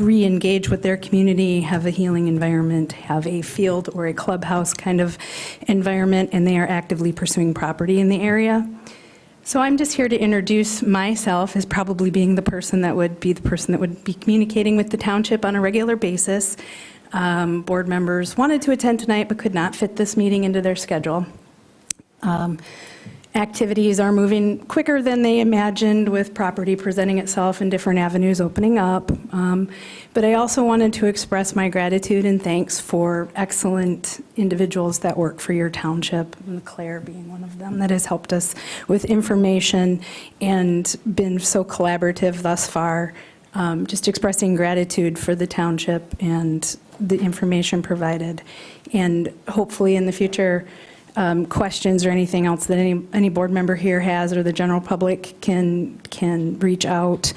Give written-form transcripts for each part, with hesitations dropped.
re-engage with their community, have a healing environment, have a field or a clubhouse kind of environment, and they are actively pursuing property in the area. So I'm just here to introduce myself as probably being the person that would be communicating with the township on a regular basis. Board members wanted to attend tonight but could not fit this meeting into their schedule. Activities are moving quicker than they imagined, with property presenting itself and different avenues opening up. But I also wanted to express my gratitude and thanks for excellent individuals that work for your township, and Claire being one of them, that has helped us with information and been so collaborative thus far. Just expressing gratitude for the township and the information provided. And hopefully in the future, questions or anything else that any board member here has, or the general public can reach out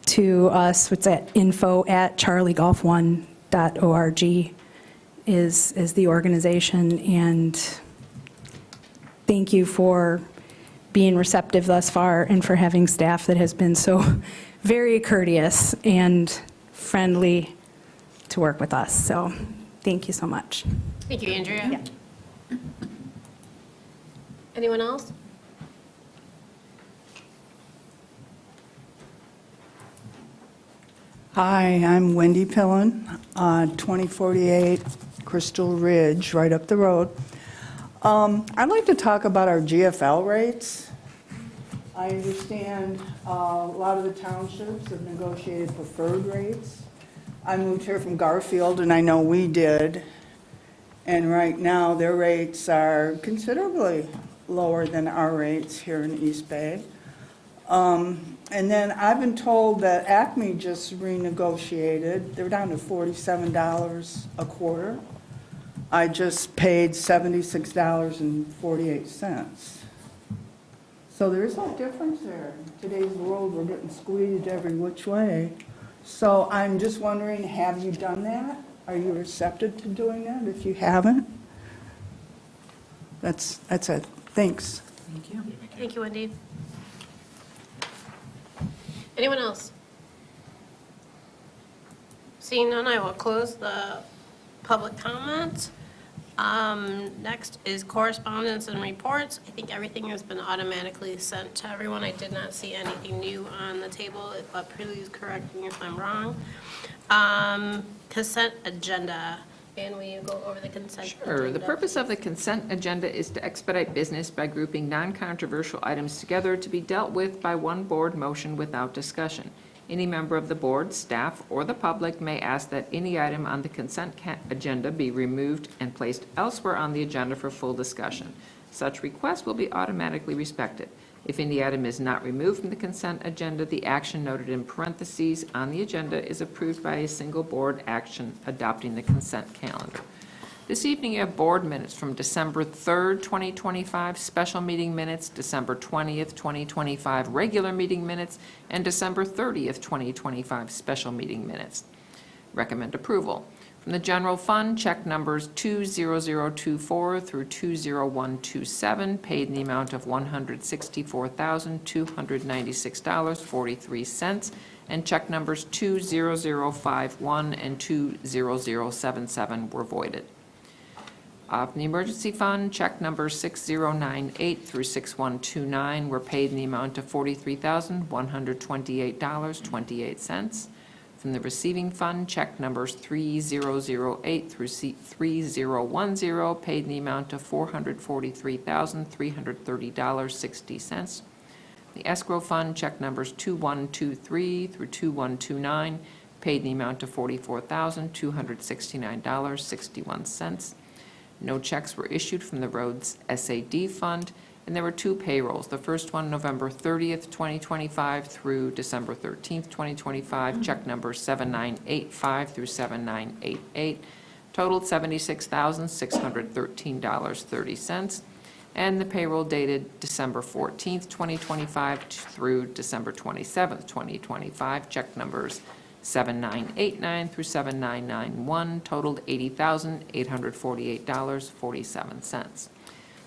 to us. What's that? info@charliegolf1.org is the organization. And thank you for being receptive thus far and for having staff that has been so very courteous and friendly to work with us. So thank you so much. Thank you, Andrea. Yeah. Anyone else? Hi, I'm Wendy Pillen, 2048 Crystal Ridge, right up the road. I'd like to talk about our GFL rates. I understand a lot of the townships have negotiated preferred rates. I moved here from Garfield, and I know we did. And right now, their rates are considerably lower than our rates here in East Bay. And then I've been told that Acme just renegotiated. They're down to $47 a quarter. I just paid $76.48. So there's no difference there. In today's world, we're getting squeezed every which way. So I'm just wondering, have you done that? Are you receptive to doing that if you haven't? That's it. Thanks. Thank you. Thank you, Wendy. Anyone else? Seeing none, I will close the public comments. Next is correspondence and reports. I think everything has been automatically sent to everyone. I did not see anything new on the table, but please correct me if I'm wrong. Consent agenda. And will you go over the consent agenda? Sure. The purpose of the consent agenda is to expedite business by grouping non-controversial items together to be dealt with by one board motion without discussion. Any member of the board, staff, or the public may ask that any item on the consent agenda be removed and placed elsewhere on the agenda for full discussion. Such requests will be automatically respected. If any item is not removed from the consent agenda, the action noted in parentheses on the agenda is approved by a single board action adopting the consent calendar. This evening you have board minutes from December 3rd, 2025, special meeting minutes, December 20th, 2025, regular meeting minutes, and December 30th, 2025, special meeting minutes. Recommend approval. From the general fund, check numbers 20024 through 20127, paid in the amount of $164,296.43, and check numbers 20051 and 20077 were voided. From the emergency fund, check numbers 6098 through 6129 were paid in the amount of $43,128.28. From the receiving fund, check numbers 3008 through 3010 paid in the amount of $443,330.60. The escrow fund, check numbers 2123 through 2129 paid in the amount of $44,269.61. No checks were issued from the roads SAD fund, and there were two payrolls. The first one, November 30th, 2025 through December 13th, 2025, check number 7985 through 7988, totaled $76,613.30. And the payroll dated December 14th, 2025 through December 27th, 2025, check numbers 7989 through 7991, totaled $80,848.47.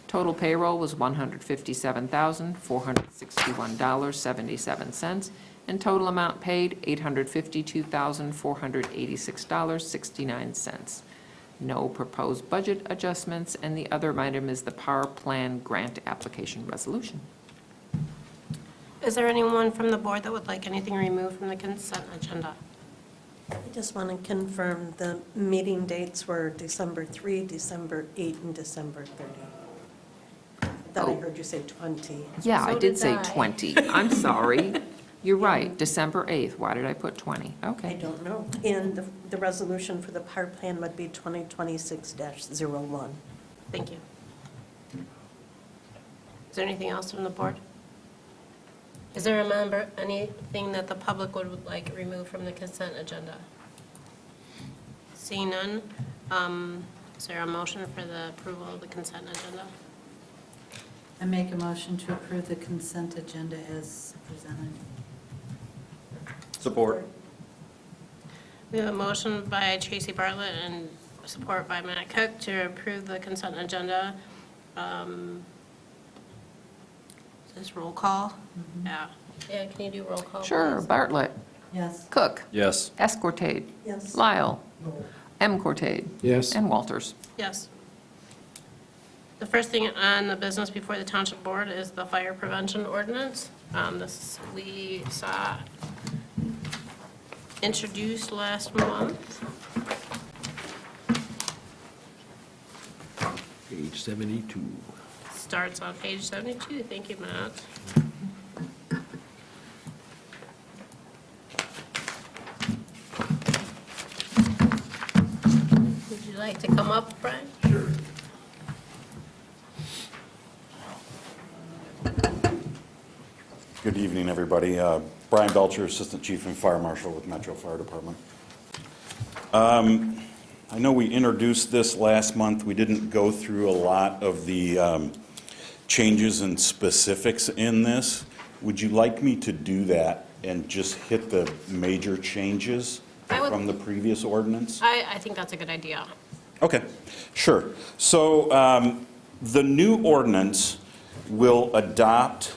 Total payroll was $157,461.77, and total amount paid $852,486.69. No proposed budget adjustments, and the other item is the power plan grant application resolution. Is there anyone from the board that would like anything removed from the consent agenda? I just want to confirm the meeting dates were December 3, December 8, and December 30. I thought I Oh. heard you say 20. Yeah, I So did did say I. 20. I'm sorry. You're right, December 8th. Why did I put 20? I Okay. don't know. And the resolution for the power plan would be 2026-01. Thank you. Is there anything else from the board? Is there anything that the public would like removed from the consent agenda? Seeing none, is there a motion for the approval of the consent agenda? I make a motion to approve the consent agenda as presented. Support. We have a motion by Tracy Bartlett and support by Matt Cook to approve the consent agenda. Is this roll call? Yeah. Yeah, can you do roll call, Sure, please? Bartlett, Yes. Cook, Yes. Escortade, Yes. Lyle, M. Cortade, Yes. and Walters. Yes. The first thing on the business before the Township Board is the fire prevention ordinance. This we saw introduced last month. Page 72. Starts on page 72. Thank you, Matt. Would you like to come up, Brian? Sure. Good evening, everybody. Brian Belcher, Assistant Chief and Fire Marshal with Metro Fire Department. I know we introduced this last month. We didn't go through a lot of the changes and specifics in this. Would you like me to do that and just hit the major changes I would- from the previous ordinance? I think that's a good idea. Okay, sure. So the new ordinance will adopt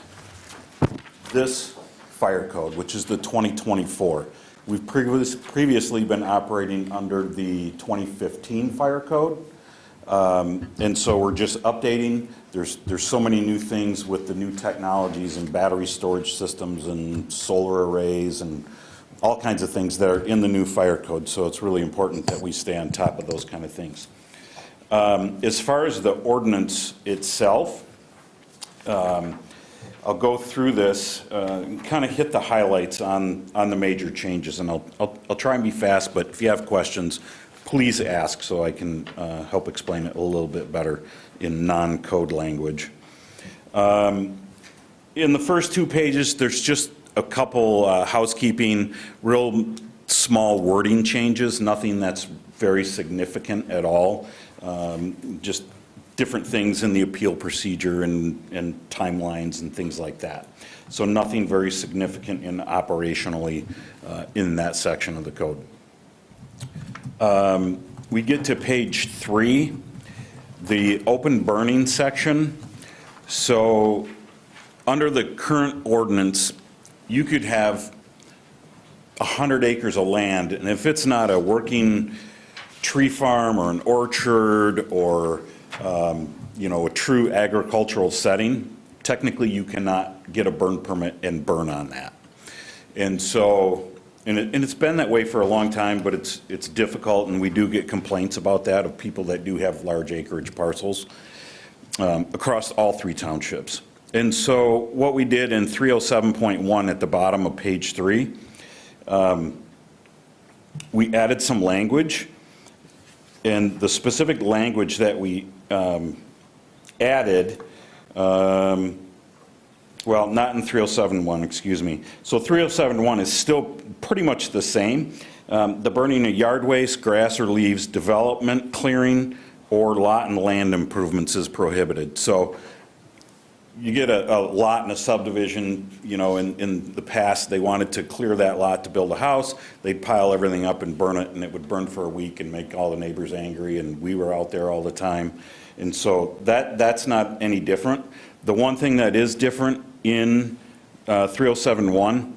this fire code, which is the 2024. We've previously been operating under the 2015 fire code. And so we're just updating. There's so many new things with the new technologies and battery storage systems and solar arrays and all kinds of things that are in the new fire code. So it's really important that we stay on top of those kind of things. As far as the ordinance itself, I'll go through this, and kind of hit the highlights on the major changes, and I'll try and be fast, but if you have questions, please ask so I can help explain it a little bit better in non-code language. In the first 2 pages, there's just a couple housekeeping, real small wording changes, nothing that's very significant at all, just different things in the appeal procedure and timelines and things like that. So nothing very significant in operationally in that section of the code. We get to page 3, the open burning section. So under the current ordinance, you could have 100 acres of land, and if it's not a working tree farm or an orchard or a true agricultural setting, technically you cannot get a burn permit and burn on that. And so, and it's been that way for a long time, but it's difficult, and we do get complaints about that of people that do have large acreage parcels across all 3 townships. And so what we did in 307.1 at the bottom of page 3, we added some language, and the specific language that we added, well, not in 307.1, excuse me. So 307.1 is still pretty much the same. The burning of yard waste, grass or leaves, development, clearing, or lot and land improvements is prohibited. So you get a lot in a subdivision, in the past, they wanted to clear that lot to build a house. They'd pile everything up and burn it, and it would burn for a week and make all the neighbors angry, and we were out there all the time. And so that's not any different. The one thing that is different in 307.1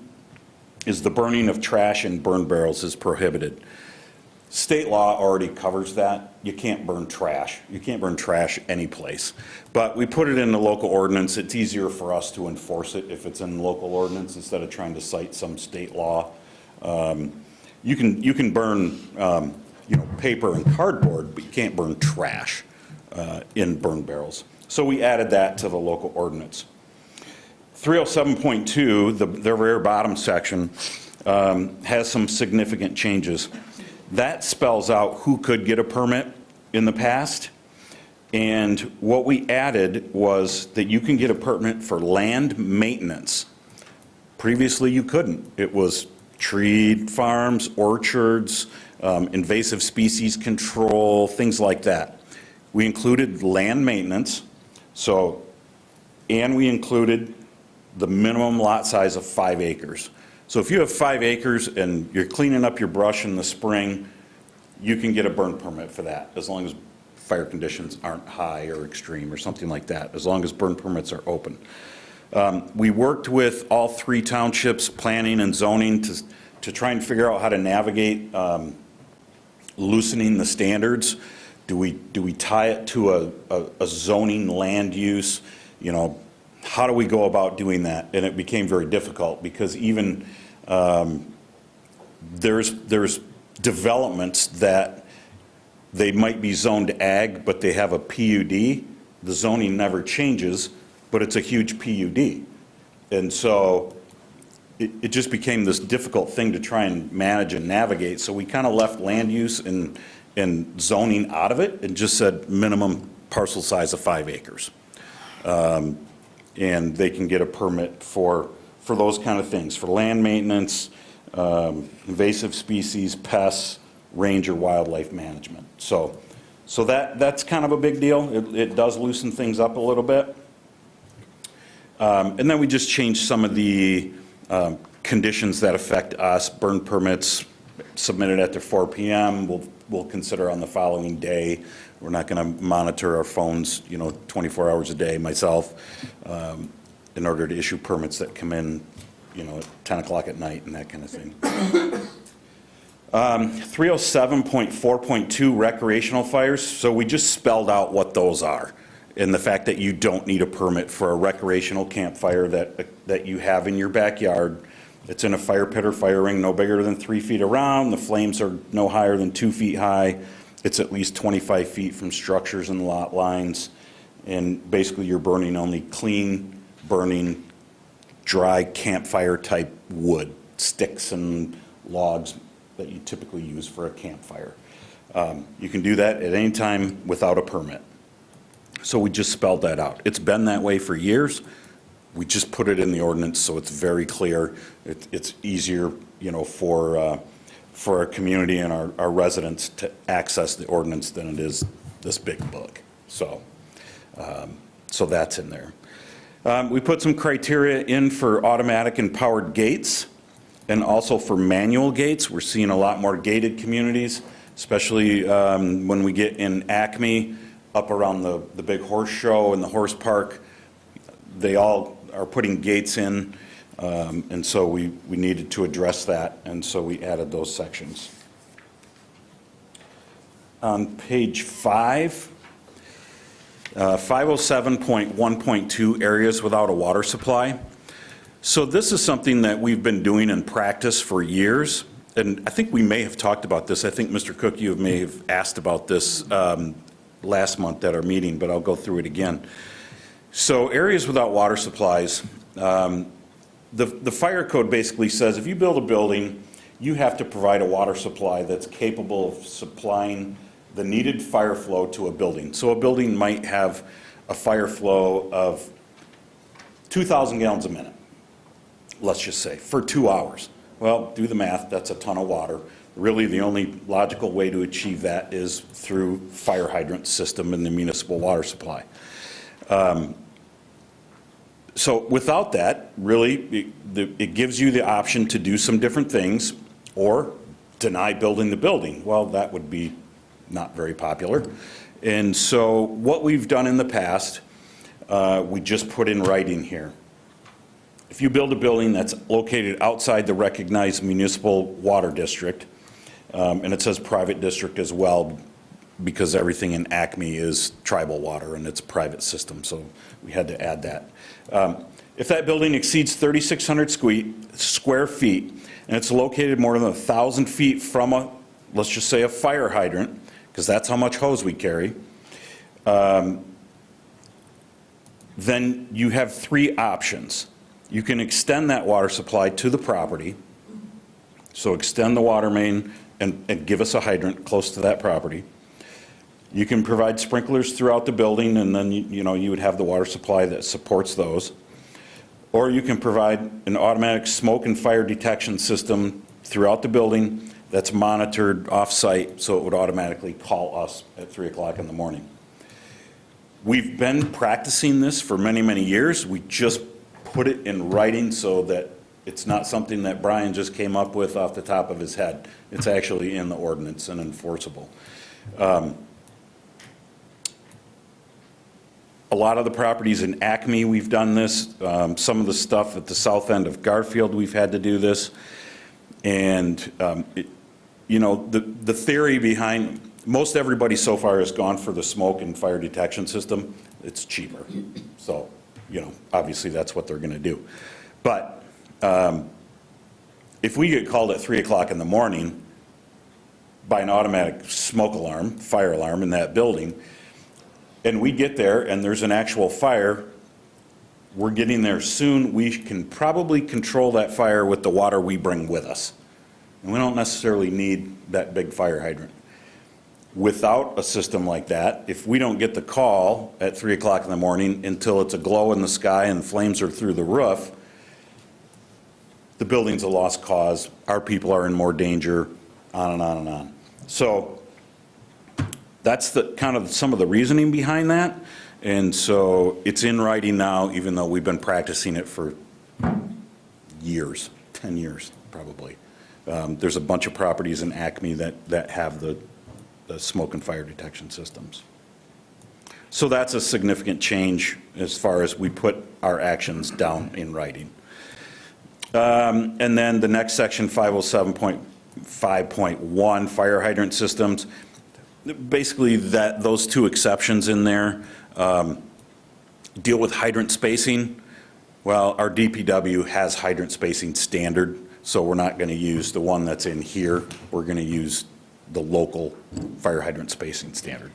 is the burning of trash in burn barrels is prohibited. State law already covers that. You can't burn trash. You can't burn trash anyplace. But we put it in the local ordinance. It's easier for us to enforce it if it's in local ordinance instead of trying to cite some state law. You can burn paper and cardboard, but you can't burn trash in burn barrels. So we added that to the local ordinance. 307.2, the very bottom section, has some significant changes. That spells out who could get a permit in the past. And what we added was that you can get a permit for land maintenance. Previously, you couldn't. It was tree farms, orchards, invasive species control, things like that. We included land maintenance, and we included the minimum lot size of 5 acres. So if you have 5 acres and you're cleaning up your brush in the spring, you can get a burn permit for that, as long as fire conditions aren't high or extreme or something like that, as long as burn permits are open. We worked with all 3 townships, planning and zoning, to try and figure out how to navigate loosening the standards. Do we tie it to a zoning land use? How do we go about doing that? And it became very difficult because even there's developments that they might be zoned ag, but they have a PUD. The zoning never changes, but it's a huge PUD. And so it just became this difficult thing to try and manage and navigate. So we kind of left land use and zoning out of it and just said minimum parcel size of 5 acres. And they can get a permit for those kind of things, for land maintenance, invasive species, pests, ranger wildlife management. So that's kind of a big deal. It does loosen things up a little bit. And then we just changed some of the conditions that affect us. Burn permits submitted after 4 p.m. We'll consider on the following day. We're not going to monitor our phones, 24 hours a day myself, in order to issue permits that come in, at 10 o'clock at night and that kind of thing. 307.4.2 recreational fires. So we just spelled out what those are, and the fact that you don't need a permit for a recreational campfire that you have in your backyard. It's in a fire pit or fire ring no bigger than 3 feet around. The flames are no higher than 2 feet high. It's at least 25 feet from structures and lot lines. And basically you're burning only clean, burning, dry campfire type wood, sticks and logs that you typically use for a campfire. You can do that at any time without a permit. So we just spelled that out. It's been that way for years. We just put it in the ordinance so it's very clear. It's easier, for our community and our residents to access the ordinance than it is this big book. So that's in there. We put some criteria in for automatic and powered gates and also for manual gates. We're seeing a lot more gated communities, especially when we get in Acme, up around the big horse show and the horse park. They all are putting gates in, and so we needed to address that, and so we added those sections. On page 5, 507.1.2, areas without a water supply. So this is something that we've been doing in practice for years, and I think we may have talked about this. I think, Mr. Cook, you may have asked about this last month at our meeting, but I'll go through it again. So areas without water supplies, the fire code basically says if you build a building, you have to provide a water supply that's capable of supplying the needed fire flow to a building. So a building might have a fire flow of 2,000 gallons a minute, let's just say, for 2 hours. Well, do the math, that's a ton of water. Really, the only logical way to achieve that is through fire hydrant system in the municipal water supply. So without that, really, it gives you the option to do some different things or deny building the building. Well, that would be not very popular. And so what we've done in the past, we just put in writing here. if you build a building that's located outside the recognized municipal water district, and it says private district as well, because everything in Acme is tribal water and it's a private system, so we had to add that. If that building exceeds 3,600 square feet, and it's located more than 1,000 feet from a, let's just say a fire hydrant, because that's how much hose we carry, then you have 3 options. You can extend that water supply to the property, so extend the water main and give us a hydrant close to that property. You can provide sprinklers throughout the building, and then you would have the water supply that supports those. Or you can provide an automatic smoke and fire detection system throughout the building that's monitored off-site, so it would automatically call us at 3 o'clock in the morning. We've been practicing this for many, many years. We just put it in writing so that it's not something that Brian just came up with off the top of his head. It's actually in the ordinance and enforceable. A lot of the properties in Acme, we've done this. Some of the stuff at the south end of Garfield, we've had to do this. And, the theory behind, most everybody so far has gone for the smoke and fire detection system. It's cheaper. So, obviously that's what they're going to do. But if we get called at 3 o'clock in the morning by an automatic smoke alarm, fire alarm in that building, and we get there and there's an actual fire, we're getting there soon, we can probably control that fire with the water we bring with us. And we don't necessarily need that big fire hydrant. Without a system like that, if we don't get the call at 3 o'clock in the morning until it's a glow in the sky and the flames are through the roof, the building's a lost cause, our people are in more danger, on and on and on. So that's the kind of some of the reasoning behind that. And so it's in writing now, even though we've been practicing it for years, 10 years probably. There's a bunch of properties in Acme that have the smoke and fire detection systems. So that's a significant change as far as we put our actions down in writing. And then the next section, 507.5.1, fire hydrant systems. Basically, those 2 exceptions in there deal with hydrant spacing. Well, our DPW has hydrant spacing standard, so we're not going to use the one that's in here. We're going to use the local fire hydrant spacing standard.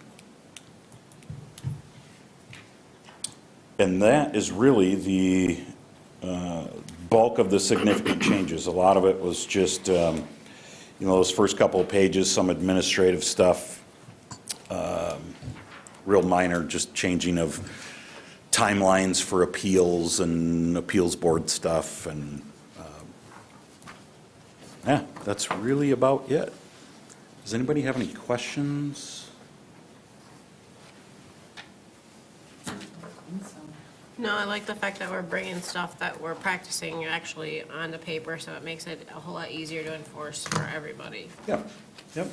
And that is really the bulk of the significant changes. A lot of it was just, those first couple of pages, some administrative stuff, real minor, just changing of timelines for appeals and appeals board stuff. And yeah, that's really about it. Does anybody have any questions? No, I like the fact that we're bringing stuff that we're practicing actually on the paper, so it makes it a whole lot easier to enforce for everybody. Yep. Yep.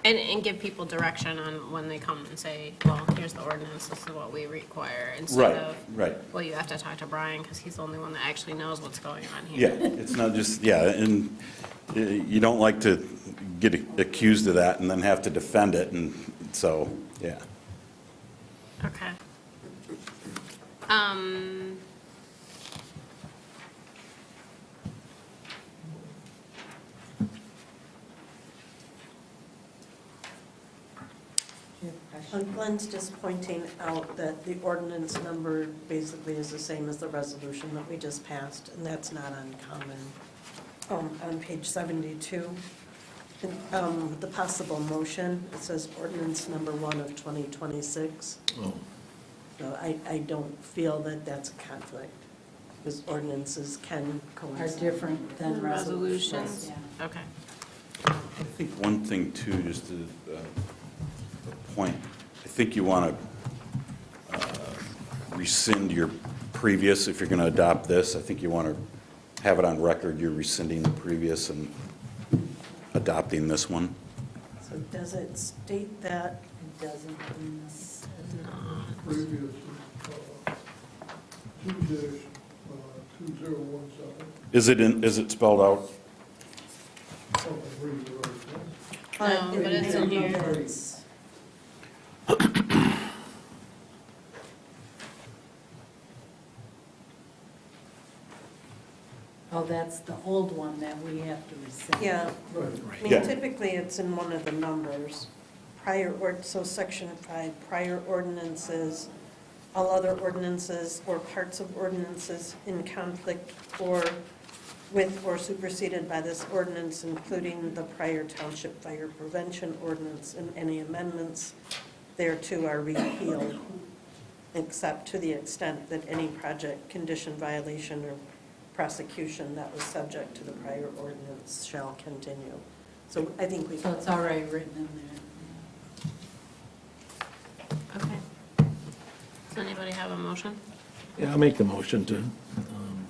And give people direction on when they come and say, well, here's the ordinance, this is what we require, instead of, Right. well, you have to talk to Brian, because he's the only one that actually knows what's going on here. Yeah, it's not just, and you don't like to get accused of that and then have to defend it, and so, yeah. Okay. Glenn's just pointing out that the ordinance number basically is the same as the resolution that we just passed, and that's not uncommon. On page 72, the possible motion, it says ordinance number 1 of 2026. So I don't feel that that's a conflict, because ordinances can Are coincide. different than resolutions. Resolutions? Yeah. Okay. I think one thing too, just to point, I think you want to rescind your previous, if you're going to adopt this, I think you want to have it on record, you're rescinding the previous and adopting this one. So does it state that? It doesn't in this. Previous, 2-, 2017. Is it spelled out? No, but it's in here. It's- Oh, that's the old one that we have to rescind. Yeah, I Yeah. mean, typically it's in one of the numbers. So section 5, prior ordinances, all other ordinances or parts of ordinances in conflict or with or superseded by this ordinance, including the prior township fire prevention ordinance, and any amendments thereto are repealed, except to the extent that any project, condition, violation, or prosecution that was subject to the prior ordinance shall continue. So I think we. So it's already written in there. Okay. Does anybody have a motion? Yeah, I'll make the motion to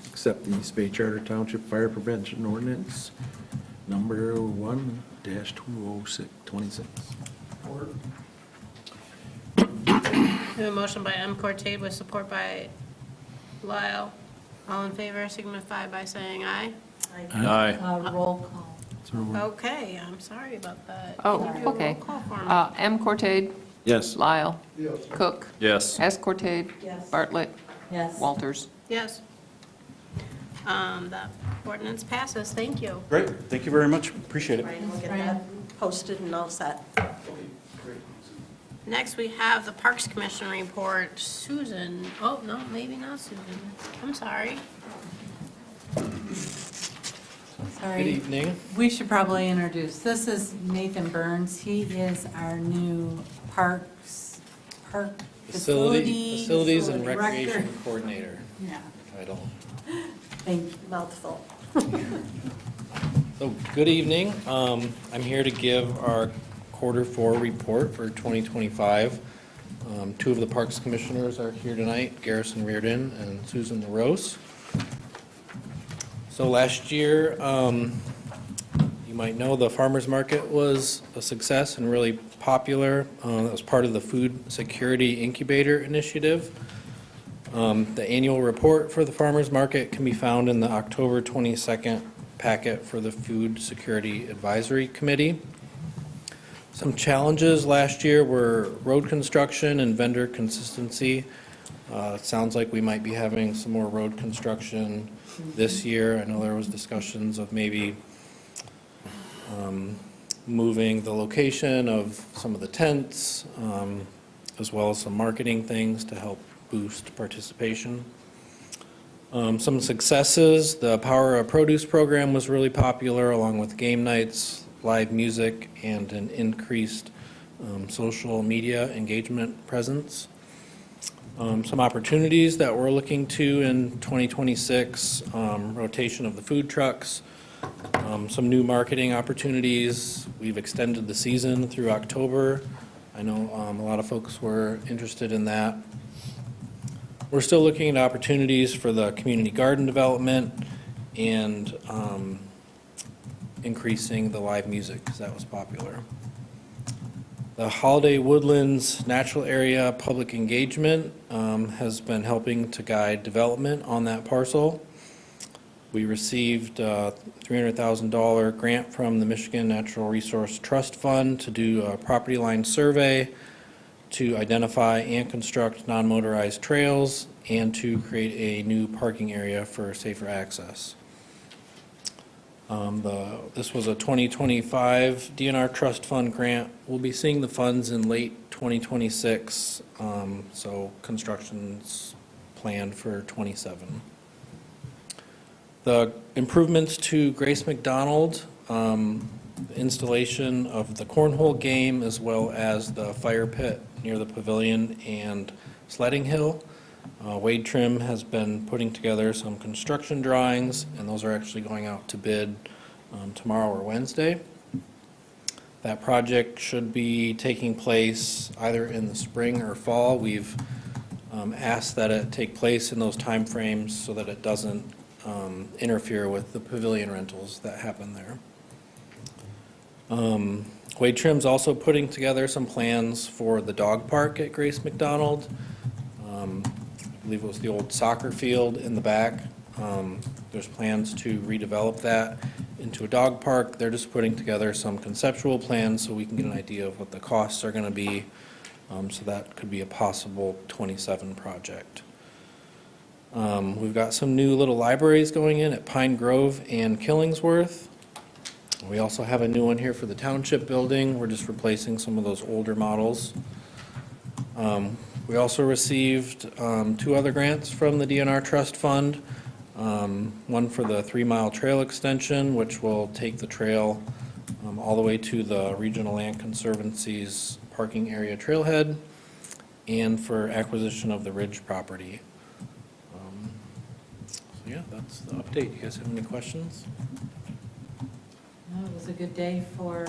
accept the East Bay Charter Township Fire Prevention Ordinance number 1-20626. We have a motion by M. Cortade with support by Lyle. All in favor signify by saying aye. Aye. Roll call. Okay, I'm sorry about that. Oh, Can you do a okay. roll call for me? M. Cortade, Yes. Lyle. Cook. Yes. S. Cortade. Yes. Bartlett. Yes. Walters. Yes. That ordinance passes, thank you. Great, thank you very much, appreciate it. Right, we'll get Brian. that posted and all set. Next, we have the Parks Commission report. Susan, oh, no, maybe not Susan. I'm sorry. Sorry. Good evening. We should probably introduce, this is Nathan Burns. He is our new park Facilities and director. Recreation Coordinator Yeah, title. thank you. Mouthful. So, good evening. I'm here to give our Q4 report for 2025. Two of the Parks Commissioners are here tonight, Garrison Reardon and Susan LaRose. So last year, you might know the farmer's market was a success and really popular. That was part of the Food Security Incubator Initiative. The annual report for the farmer's market can be found in the October 22nd packet for the Food Security Advisory Committee. Some challenges last year were road construction and vendor consistency. It sounds like we might be having some more road construction this year. I know there was discussions of maybe moving the location of some of the tents, as well as some marketing things to help boost participation. Some successes, the Power of Produce program was really popular, along with game nights, live music, and an increased social media engagement presence. Some opportunities that we're looking to in 2026, rotation of the food trucks, some new marketing opportunities. We've extended the season through October. I know a lot of folks were interested in that. We're still looking at opportunities for the community garden development and increasing the live music, because that was popular. The Holiday Woodlands Natural Area Public Engagement has been helping to guide development on that parcel. We received a $300,000 grant from the Michigan Natural Resource Trust Fund to do a property line survey to identify and construct non-motorized trails and to create a new parking area for safer access. This was a 2025 DNR Trust Fund grant. We'll be seeing the funds in late 2026, so construction's planned for 27. The improvements to Grace McDonald, installation of the cornhole game, as well as the fire pit near the pavilion and sledding hill. Wade Trim has been putting together some construction drawings, and those are actually going out to bid tomorrow or Wednesday. That project should be taking place either in the spring or fall. We've asked that it take place in those timeframes so that it doesn't interfere with the pavilion rentals that happen there. Wade Trim's also putting together some plans for the dog park at Grace McDonald. I believe it was the old soccer field in the back. There's plans to redevelop that into a dog park. They're just putting together some conceptual plans so we can get an idea of what the costs are going to be. So that could be a possible '27 project. We've got some new little libraries going in at Pine Grove and Killingsworth. We also have a new one here for the Township building. We're just replacing some of those older models. We also received 2 other grants from the DNR Trust Fund. One for the 3-mile trail extension, which will take the trail all the way to the Regional Land Conservancy's parking area trailhead, and for acquisition of the Ridge property. So yeah, that's the update. You guys have any questions? No, it was a good day for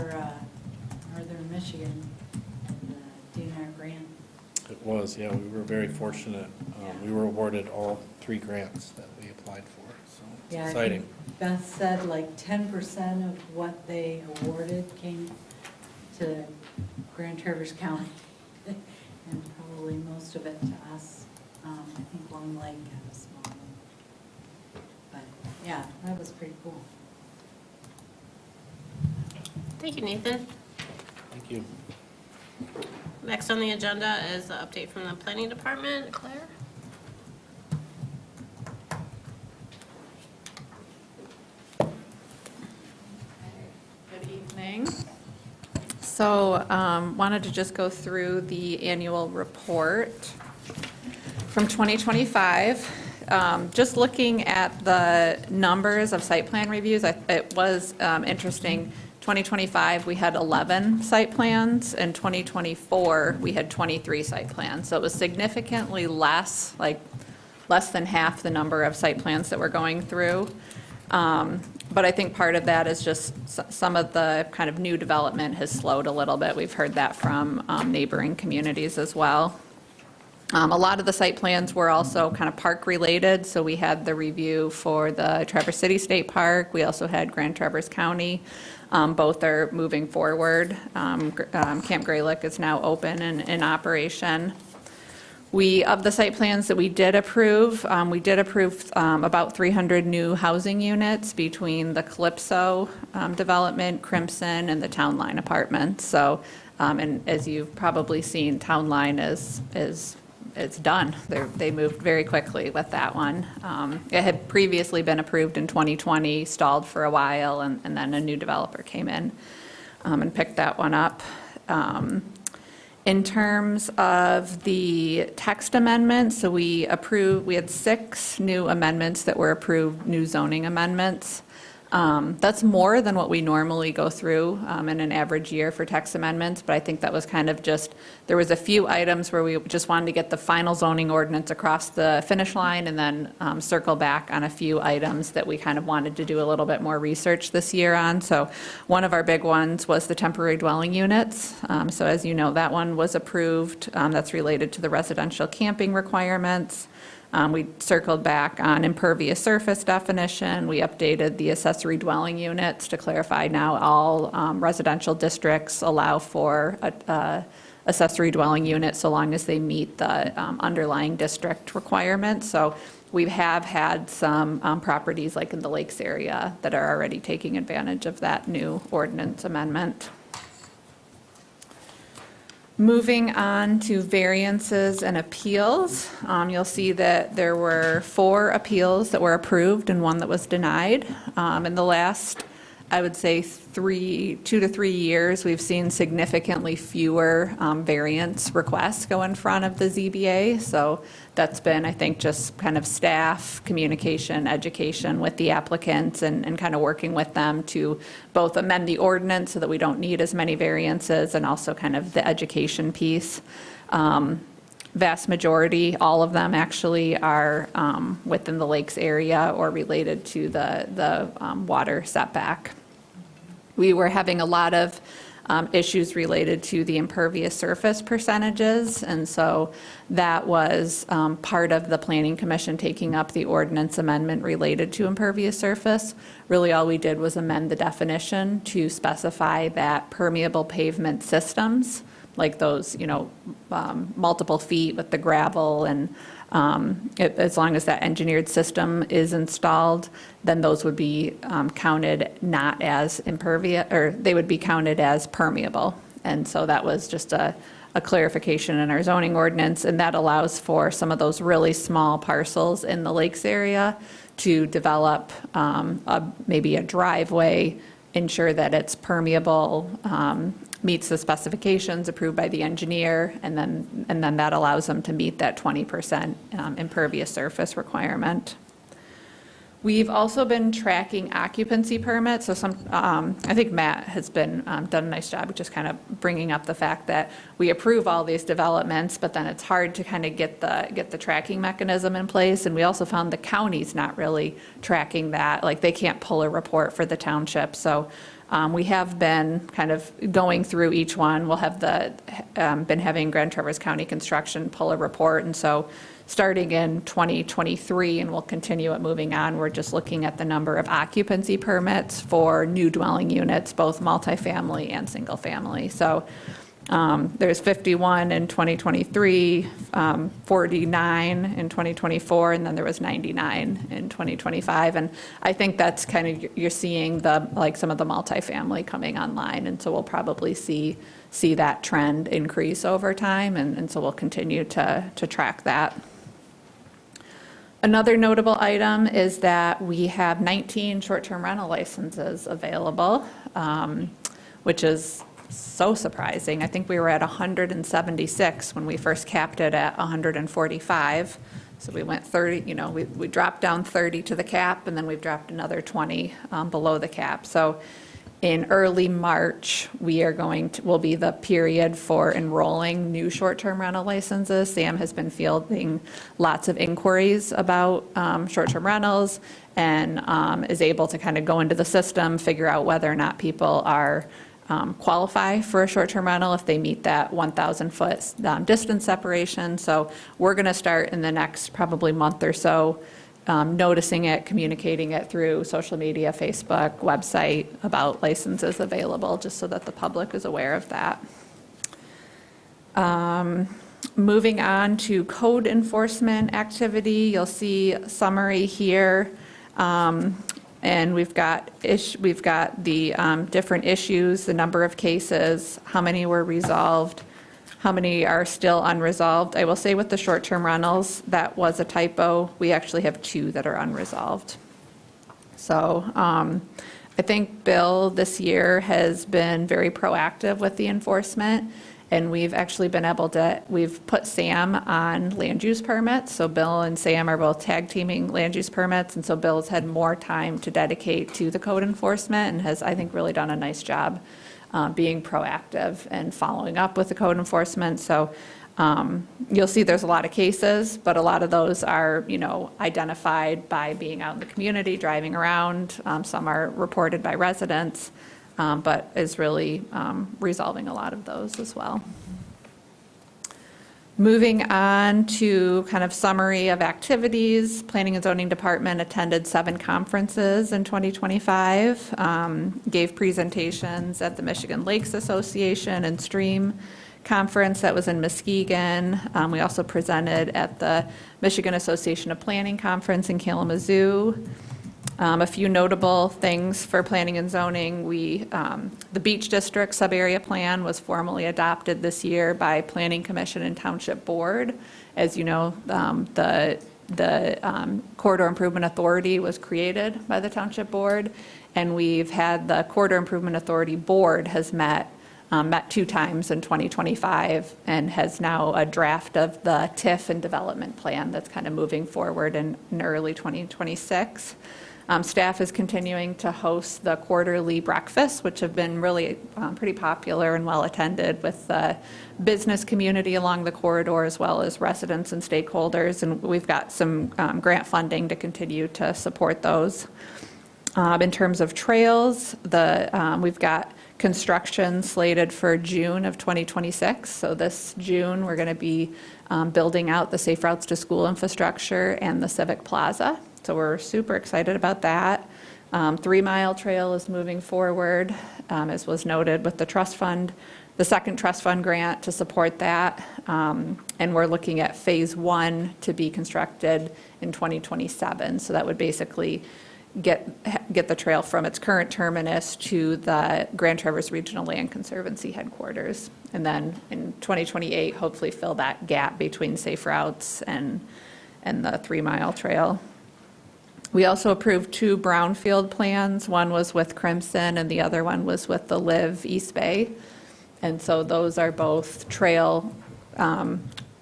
Northern Michigan and the DNR grant. It was, yeah, we were very fortunate. Yeah. We were awarded all 3 grants that we applied for, so it's Yeah, I exciting. think Beth said like 10% of what they awarded came to Grand Traverse County, and probably most of it to us. I think Long Lake had a small one. But, yeah, that was pretty cool. Thank you, Nathan. Thank you. Next on the agenda is the update from the planning department. Claire? Good evening. So wanted to just go through the annual report from 2025. Just looking at the numbers of site plan reviews, it was interesting. 2025, we had 11 site plans. In 2024, we had 23 site plans. So it was significantly less, like less than half the number of site plans that we're going through. But I think part of that is just some of the kind of new development has slowed a little bit. We've heard that from neighboring communities as well. A lot of the site plans were also kind of park-related, so we had the review for the Traverse City State Park. We also had Grand Traverse County. Both are moving forward. Camp Grey Lick is now open and in operation. Of the site plans that we did approve about 300 new housing units between the Calypso development, Crimson, and the Town Line apartments. So, and as you've probably seen, Town Line it's done. They moved very quickly with that one. It had previously been approved in 2020, stalled for a while, and then a new developer came in and picked that one up. In terms of the text amendments, so we had 6 new amendments that were approved, new zoning amendments. That's more than what we normally go through in an average year for text amendments, but I think that was kind of just, there was a few items where we just wanted to get the final zoning ordinance across the finish line and then circle back on a few items that we kind of wanted to do a little bit more research this year on. So one of our big ones was the temporary dwelling units. So as you know, that one was approved. That's related to the residential camping requirements. We circled back on impervious surface definition. We updated the accessory dwelling units to clarify now all residential districts allow for accessory dwelling units so long as they meet the underlying district requirements. So we have had some properties like in the Lakes area that are already taking advantage of that new ordinance amendment. Moving on to variances and appeals, you'll see that there were 4 appeals that were approved and 1 that was denied. In the last, I would say 2 to 3 years, we've seen significantly fewer variance requests go in front of the ZBA. So that's been, I think, just kind of staff communication, education with the applicants and kind of working with them to both amend the ordinance so that we don't need as many variances and also kind of the education piece. Vast majority, all of them actually are within the Lakes area or related to the water setback. We were having a lot of issues related to the impervious surface percentages, and so that was part of the Planning Commission taking up the ordinance amendment related to impervious surface. Really, all we did was amend the definition to specify that permeable pavement systems, like those, multiple feet with the gravel and As long as that engineered system is installed, then those would be counted not as impervious, or they would be counted as permeable. And so that was just a clarification in our zoning ordinance, and that allows for some of those really small parcels in the lakes area to develop maybe a driveway, ensure that it's permeable, meets the specifications approved by the engineer, and then that allows them to meet that 20% impervious surface requirement. We've also been tracking occupancy permits, so I think Matt has been done a nice job of just kind of bringing up the fact that we approve all these developments, but then it's hard to kind of get the tracking mechanism in place, and we also found the county's not really tracking that, like they can't pull a report for the township, so we have been kind of going through each one. We'll have been having Grand Traverse County Construction pull a report, and so starting in 2023, and we'll continue it moving on, we're just looking at the number of occupancy permits for new dwelling units, both multifamily and single family. So there's 51 in 2023, 49 in 2024, and then there was 99 in 2025. And I think that's kind of, you're seeing some of the multifamily coming online, and so we'll probably see that trend increase over time, and so we'll continue to track that. Another notable item is that we have 19 short-term rental licenses available, which is so surprising. I think we were at 176 when we first capped it at 145. So we went 30, we dropped down 30 to the cap, and then we've dropped another 20 below the cap. So in early March, will be the period for enrolling new short-term rental licenses. Sam has been fielding lots of inquiries about short-term rentals, and is able to kind of go into the system, figure out whether or not people are qualify for a short-term rental if they meet that 1,000-foot distance separation. So we're going to start in the next probably month or so noticing it, communicating it through social media, Facebook, website about licenses available, just so that the public is aware of that. Moving on to code enforcement activity, you'll see a summary here. And we've got the different issues, the number of cases, how many were resolved, how many are still unresolved. I will say with the short-term rentals, that was a typo. We actually have 2 that are unresolved. So I think Bill this year has been very proactive with the enforcement, and we've actually been able to, we've put Sam on land use permits. So Bill and Sam are both tag teaming land use permits, and so Bill's had more time to dedicate to the code enforcement and has, I think, really done a nice job being proactive and following up with the code enforcement. So you'll see there's a lot of cases, but a lot of those are, identified by being out in the community, driving around. Some are reported by residents, but is really resolving a lot of those as well. Moving on to kind of summary of activities, Planning and Zoning Department attended 7 conferences in 2025, gave presentations at the Michigan Lakes Association and Stream Conference that was in Muskegon. We also presented at the Michigan Association of Planning Conference in Kalamazoo. A few notable things for planning and zoning. The Beach District Sub-Area Plan was formally adopted this year by Planning Commission and Township Board. As you know, the Corridor Improvement Authority was created by the Township Board, and we've had the Corridor Improvement Authority Board has met 2 times in 2025 and has now a draft of the TIF and development plan that's kind of moving forward in early 2026. Staff is continuing to host the quarterly breakfasts, which have been really pretty popular and well attended with the business community along the corridor, as well as residents and stakeholders. And we've got some grant funding to continue to support those. In terms of trails, we've got construction slated for June of 2026. So this June, we're going to be building out the Safe Routes to School infrastructure and the Civic Plaza. So we're super excited about that. 3 Mile Trail is moving forward, as was noted with the trust fund the second trust fund grant to support that. And we're looking at phase 1 to be constructed in 2027. So that would basically get the trail from its current terminus to the Grand Traverse Regional Land Conservancy headquarters. And then in 2028, hopefully fill that gap between safe routes and the 3-mile trail. We also approved 2 brownfield plans. One was with Crimson and the other one was with the Live East Bay. And so those are both trail,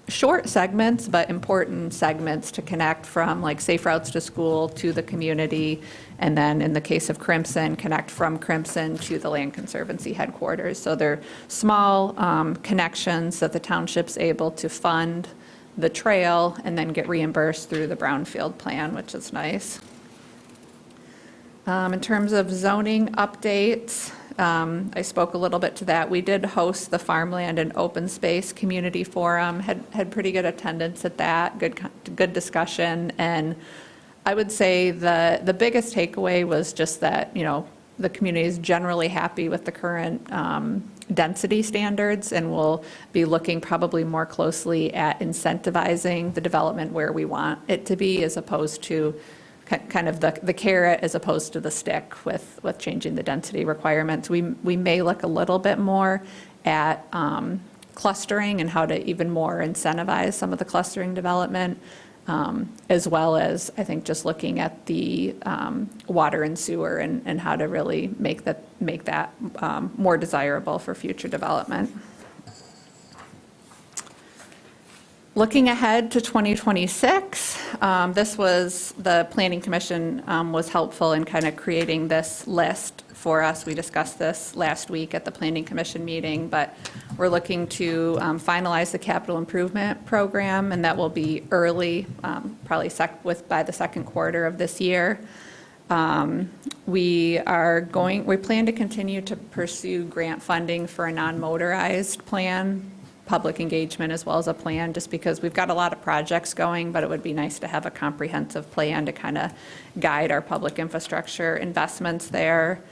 short segments, but important segments to connect from like safe routes to school to the community. And then in the case of Crimson, connect from Crimson to the Land Conservancy headquarters. So they're small connections that the township's able to fund the trail and then get reimbursed through the brownfield plan, which is nice. In terms of zoning updates, I spoke a little bit to that. We did host the Farmland and Open Space Community Forum, had pretty good attendance at that, good discussion. And I would say the biggest takeaway was just that, the community is generally happy with the current density standards, and we'll be looking probably more closely at incentivizing the development where we want it to be, as opposed to kind of the carrot as opposed to the stick with changing the density requirements. We may look a little bit more at clustering and how to even more incentivize some of the clustering development, as well as, I think, just looking at the water and sewer and how to really make that more desirable for future development. Looking ahead to 2026, the Planning Commission was helpful in kind of creating this list for us. We discussed this last week at the Planning Commission meeting, but we're looking to finalize the capital improvement program, and that will be early, probably by the second quarter of this year. We plan to continue to pursue grant funding for a non-motorized plan, public engagement as well as a plan, just because we've got a lot of projects going, but it would be nice to have a comprehensive plan to kind of guide our public infrastructure investments there.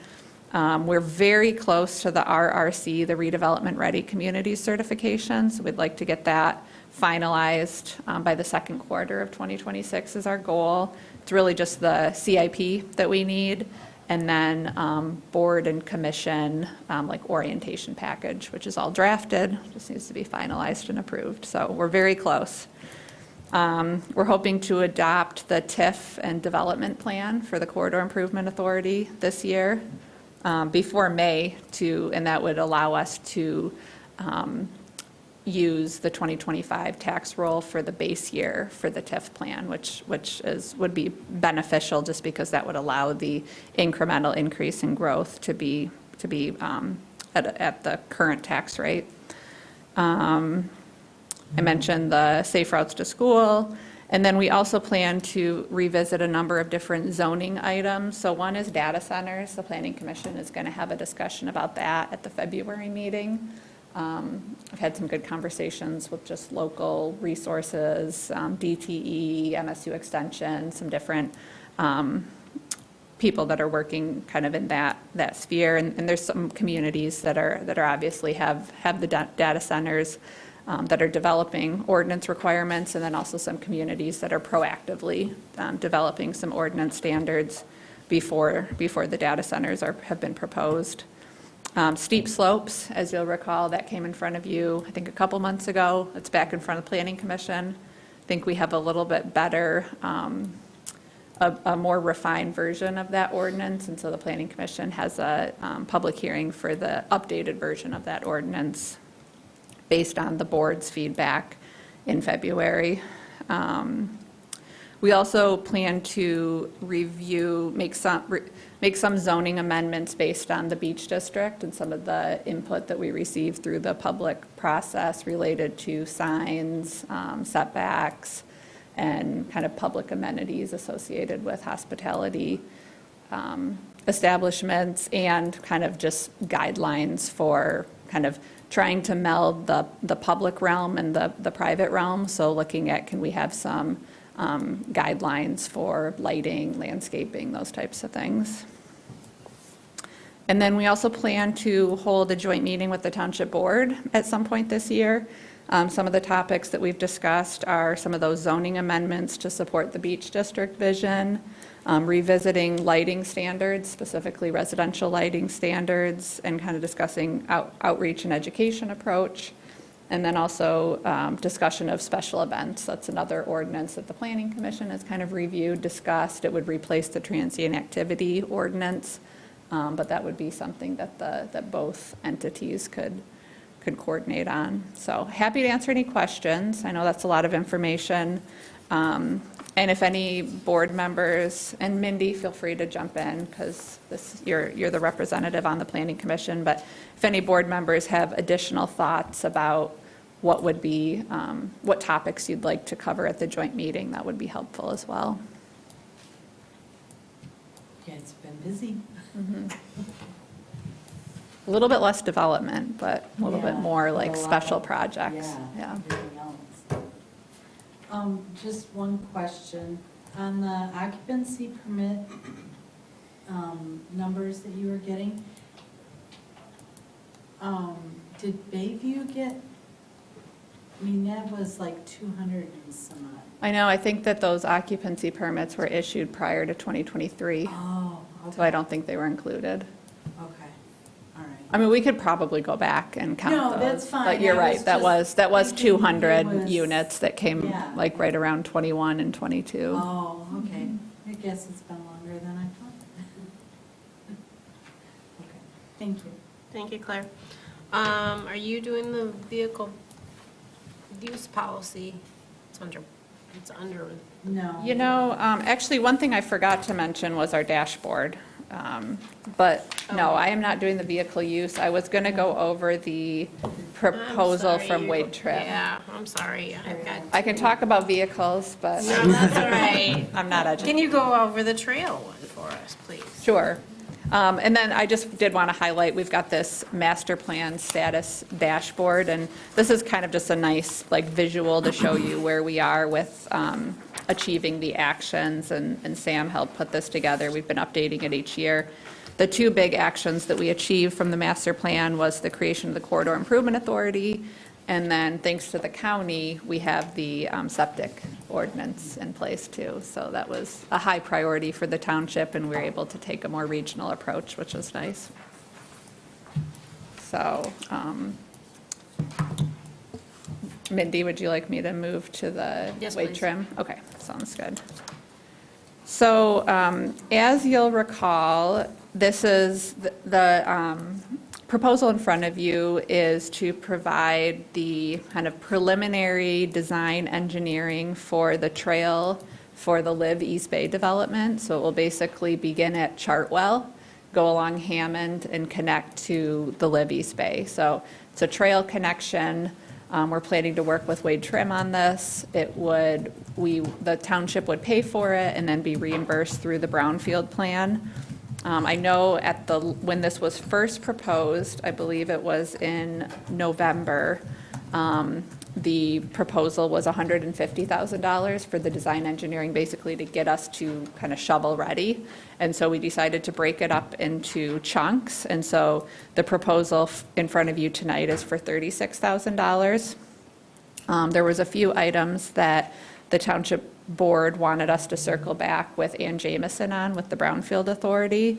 We're very close to the RRC, the Redevelopment Ready Communities certification, so we'd like to get that finalized by the second quarter of 2026 is our goal. It's really just the CIP that we need, and then board and commission like orientation package, which is all drafted, just needs to be finalized and approved. So we're very close. We're hoping to adopt the TIF and development plan for the Corridor Improvement Authority this year before May, and that would allow us to use the 2025 tax roll for the base year for the TIF plan, which would be beneficial, just because that would allow the incremental increase in growth to be at the current tax rate. I mentioned the safe routes to school, and then we also plan to revisit a number of different zoning items. So one is data centers. The Planning Commission is going to have a discussion about that at the February meeting. I've had some good conversations with just local resources, DTE, MSU Extension, some different people that are working kind of in that sphere. And there's some communities that are obviously have the data centers that are developing ordinance requirements, and then also some communities that are proactively developing some ordinance standards before the data centers have been proposed. Steep slopes, as you'll recall, that came in front of you, I think, a couple months ago. It's back in front of the Planning Commission. I think we have a little bit better, a more refined version of that ordinance, and so the Planning Commission has a public hearing for the updated version of that ordinance based on the board's feedback in February. We also plan to make some zoning amendments based on the beach district and some of the input that we received through the public process related to signs, setbacks, and kind of public amenities associated with hospitality establishments, and kind of just guidelines for kind of trying to meld the public realm and the private realm. So looking at, can we have some guidelines for lighting, landscaping, those types of things. And then we also plan to hold a joint meeting with the Township Board at some point this year. Some of the topics that we've discussed are some of those zoning amendments to support the Beach District vision, revisiting lighting standards, specifically residential lighting standards, and kind of discussing outreach and education approach. And then also discussion of special events. That's another ordinance that the Planning Commission has kind of reviewed, discussed. It would replace the transient activity ordinance, but that would be something that that both entities could coordinate on. So happy to answer any questions. I know that's a lot of information. And if any board members, and Mindy, feel free to jump in because you're the representative on the Planning Commission, but if any board members have additional thoughts about what would be, what topics you'd like to cover at the joint meeting, that would be helpful as well. Yeah, it's been busy. A little bit less development, but a little bit Yeah, more but like a lot special of- projects. Yeah, everything else. Just one question. On the occupancy permit numbers that you were getting, did Bayview get, I mean, that was like 200 and some odd. I know, I think that those occupancy permits were issued prior to 2023, Oh, okay. so I don't think they were included. Okay, all right. I mean, we could probably go back and count those. No, that's fine. But you're I right, was that just was thinking it 200 was- units that came Yeah. like right around 21 and 22. Oh, okay. I guess it's been longer than I thought. Okay, thank you. Thank you, Claire. Are you doing the vehicle use policy? It's under, No. You know, actually, one thing I forgot to mention was our dashboard. But no, I am not doing the vehicle use. I was going to go over the proposal I'm sorry, from Wade Trim. Yeah, I'm sorry, I've got. I can talk about vehicles, but No, that's all right. I'm not Can educated. you go over the trail one for us, please? Sure. And then I just did want to highlight, we've got this master plan status dashboard, and this is kind of just a nice, like, visual to show you where we are with achieving the actions, and Sam helped put this together. We've been updating it each year. The two big actions that we achieved from the master plan was the creation of the Corridor Improvement Authority, and then thanks to the county, we have the septic ordinance in place too. So that was a high priority for the township, and we were able to take a more regional approach, which was nice. So, Mindy, would you like me to move to the Yes, weight please. trim? Okay, sounds good. So, as you'll recall, this is the proposal in front of you is to provide the kind of preliminary design engineering for the trail for the Live East Bay development. So it will basically begin at Chartwell, go along Hammond, and connect to the Live East Bay. So it's a trail connection. We're planning to work with Wade Trim on this. The township would pay for it and then be reimbursed through the brownfield plan. I know when this was first proposed, I believe it was in November, the proposal was $150,000 for the design engineering, basically to get us to kind of shovel ready. And so we decided to break it up into chunks. And so the proposal in front of you tonight is for $36,000. There was a few items that the township board wanted us to circle back with Ann Jamison on with the Brownfield Authority.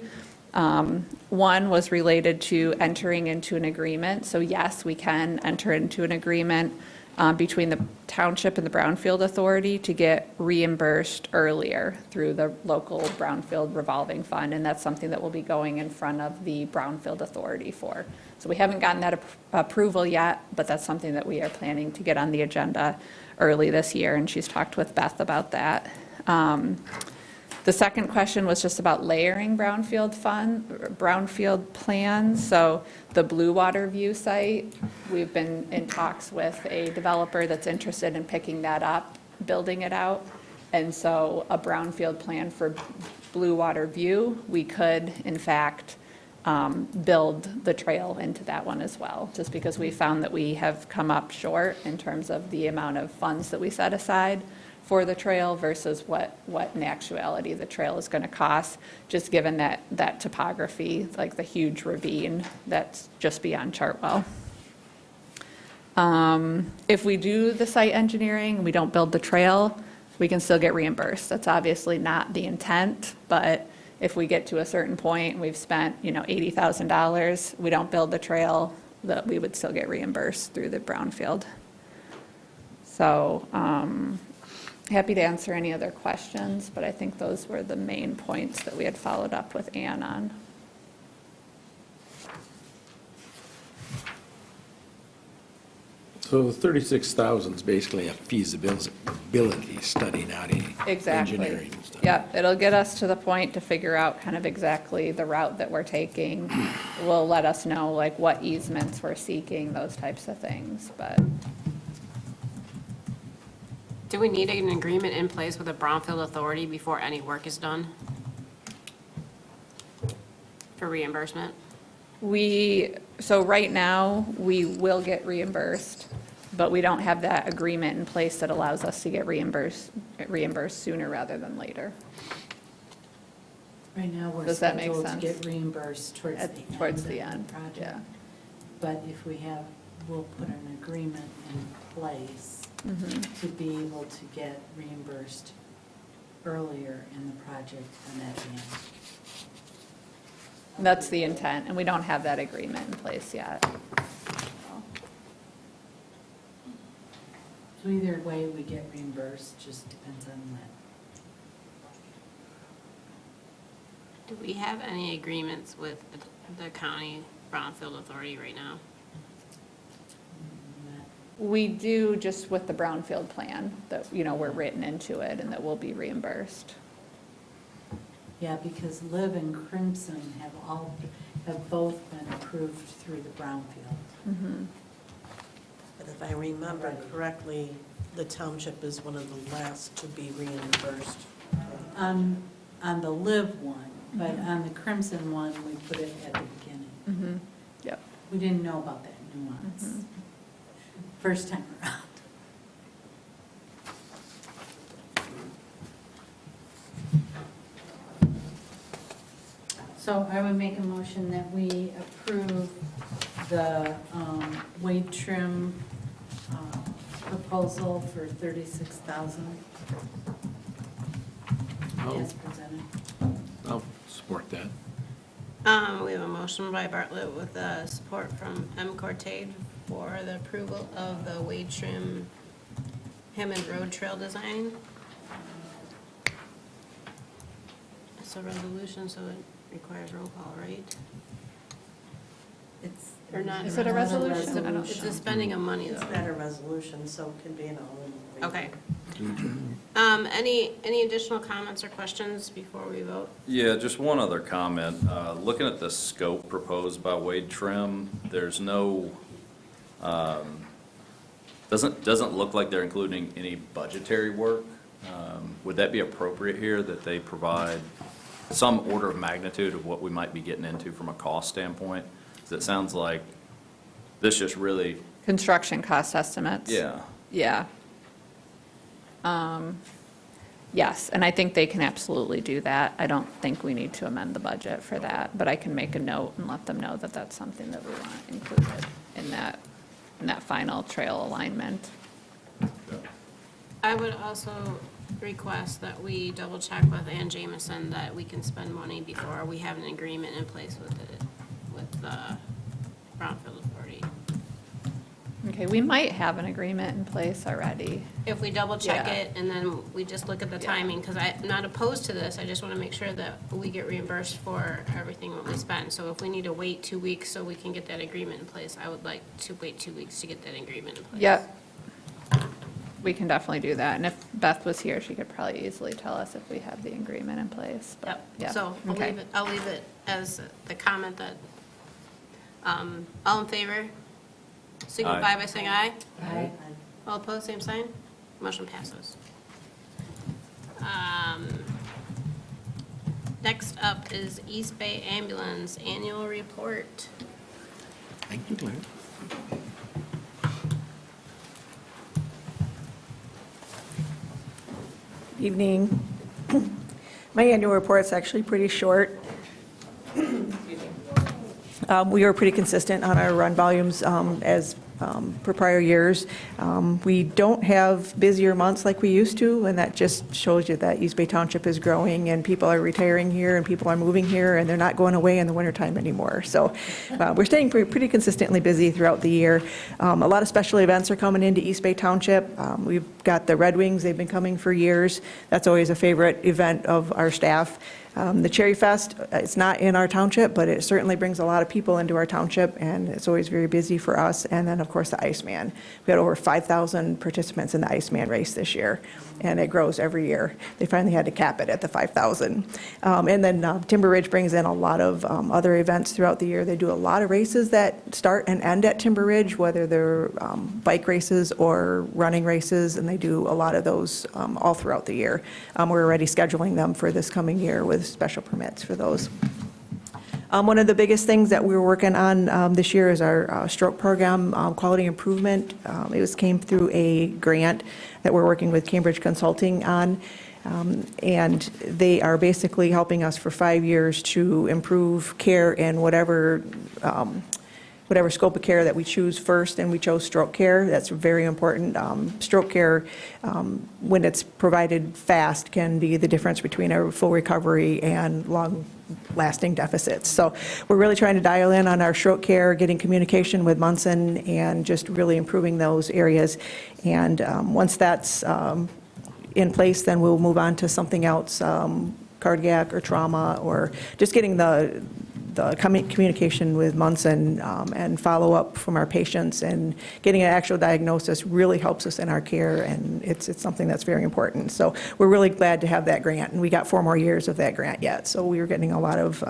One was related to entering into an agreement. So yes, we can enter into an agreement between the township and the Brownfield Authority to get reimbursed earlier through the local Brownfield revolving fund, and that's something that will be going in front of the Brownfield Authority for. So we haven't gotten that approval yet, but that's something that we are planning to get on the agenda early this year, and she's talked with Beth about that. The second question was just about layering brownfield plans. So the Blue Water View site, we've been in talks with a developer that's interested in picking that up, building it out. And so a brownfield plan for Blue Water View, we could, in fact, build the trail into that one as well, just because we found that we have come up short in terms of the amount of funds that we set aside for the trail versus what in actuality the trail is going to cost, just given that topography, like the huge ravine that's just beyond Chartwell. If we do the site engineering, and we don't build the trail, we can still get reimbursed. That's obviously not the intent, but if we get to a certain point, and we've spent, $80,000, we don't build the trail, that we would still get reimbursed through the brownfield. So, happy to answer any other questions, but I think those were the main points that we had followed up with Ann on. So 36,000 is basically a feasibility study, not any Exactly. engineering stuff. Yeah, it'll get us to the point to figure out kind of exactly the route that we're taking. Will let us know like what easements we're seeking, those types of things, but Do we need an agreement in place with the Brownfield Authority before any work is done? For reimbursement? so right now, we will get reimbursed, but we don't have that agreement in place that allows us to get reimbursed sooner rather than later. Right now, we're Does that make scheduled to sense? get reimbursed towards the end. Towards of the end, project. yeah. But if we'll put an agreement in place Mm-hmm. to be able to get reimbursed earlier in the project than at the end. That's the intent, and we don't have that agreement in place yet. So either way, we get reimbursed, just depends on when. Do we have any agreements with the county Brownfield Authority right now? We do, just with the brownfield plan, that, we're written into it and that we'll be reimbursed. Yeah, because Liv and Crimson have both been approved through the brownfield. Mm-hmm. But if I remember correctly, the township is one of the last to be reimbursed. On the Liv one, but on the Crimson one, we put it at the beginning. Mm-hmm. Yep. We didn't know about that nuance. Mhm. First time around. So I would make a motion that we approve the Wade Trim proposal for $36,000 as presented. I'll support that. We have a motion by Bartlett with support from M. Cortade for the approval of the Wade Trim Hammond Road Trail design. It's a resolution, so it requires roll call, right? It's Or not. Is it a resolution? I don't- It's a spending of money, It's though. not a resolution, so it can be an all in. Okay. Any additional comments or questions before we vote? Yeah, just one other comment. Looking at the scope proposed by Wade Trim, there's no, doesn't look like they're including any budgetary work. Would that be appropriate here, that they provide some order of magnitude of what we might be getting into from a cost standpoint? Because it sounds like this just really, Construction cost estimates. yeah. Yeah. Yes, and I think they can absolutely do that. I don't think we need to amend the budget for that, but I can make a note and let them know that that's something that we want included in that final trail alignment. I would also request that we double check with Ann Jameson that we can spend money before we have an agreement in place with the Brownfield Authority. Okay, we might have an agreement in place already. If we double check Yeah. it and then we just look at the timing, because I'm not opposed to this, I just want to make sure that we get reimbursed for everything that we spend. So if we need to wait 2 weeks so we can get that agreement in place, I would like to wait 2 weeks to get that agreement in place. Yep. We can definitely do that, and if Beth was here, she could probably easily tell us if we have the agreement in place, but, Yep, yeah. so Okay. I'll leave it as the comment that, all in favor, signify by saying aye. Aye. All opposed, same sign. Motion passes. Next up is East Bay Ambulance Annual Report. Thank you, Glenn. Evening. My annual report's actually pretty short. We are pretty consistent on our run volumes as per prior years. We don't have busier months like we used to, and that just shows you that East Bay Township is growing, and people are retiring here, and people are moving here, and they're not going away in the wintertime anymore. So we're staying pretty consistently busy throughout the year. A lot of special events are coming into East Bay Township. We've got the Red Wings. They've been coming for years. That's always a favorite event of our staff. The Cherry Fest, it's not in our township, but it certainly brings a lot of people into our township, and it's always very busy for us. And then, of course, the Iceman. We had over 5,000 participants in the Iceman race this year, and it grows every year. They finally had to cap it at the 5,000. And then Timber Ridge brings in a lot of other events throughout the year. They do a lot of races that start and end at Timber Ridge, whether they're bike races or running races, and they do a lot of those all throughout the year. We're already scheduling them for this coming year with special permits for those. One of the biggest things that we're working on this year is our stroke program, quality improvement. Came through a grant that we're working with Cambridge Consulting on. And they are basically helping us for 5 years to improve care in whatever scope of care that we choose first, and we chose stroke care. That's very important. Stroke care, when it's provided fast, can be the difference between a full recovery and long-lasting deficits. So we're really trying to dial in on our stroke care, getting communication with Munson, and just really improving those areas. And once that's in place, then we'll move on to something else, cardiac or trauma, or just getting the communication with Munson and follow-up from our patients, and getting an actual diagnosis really helps us in our care, and it's something that's very important. So we're really glad to have that grant, and we got 4 more years of that grant yet. So we are getting a lot of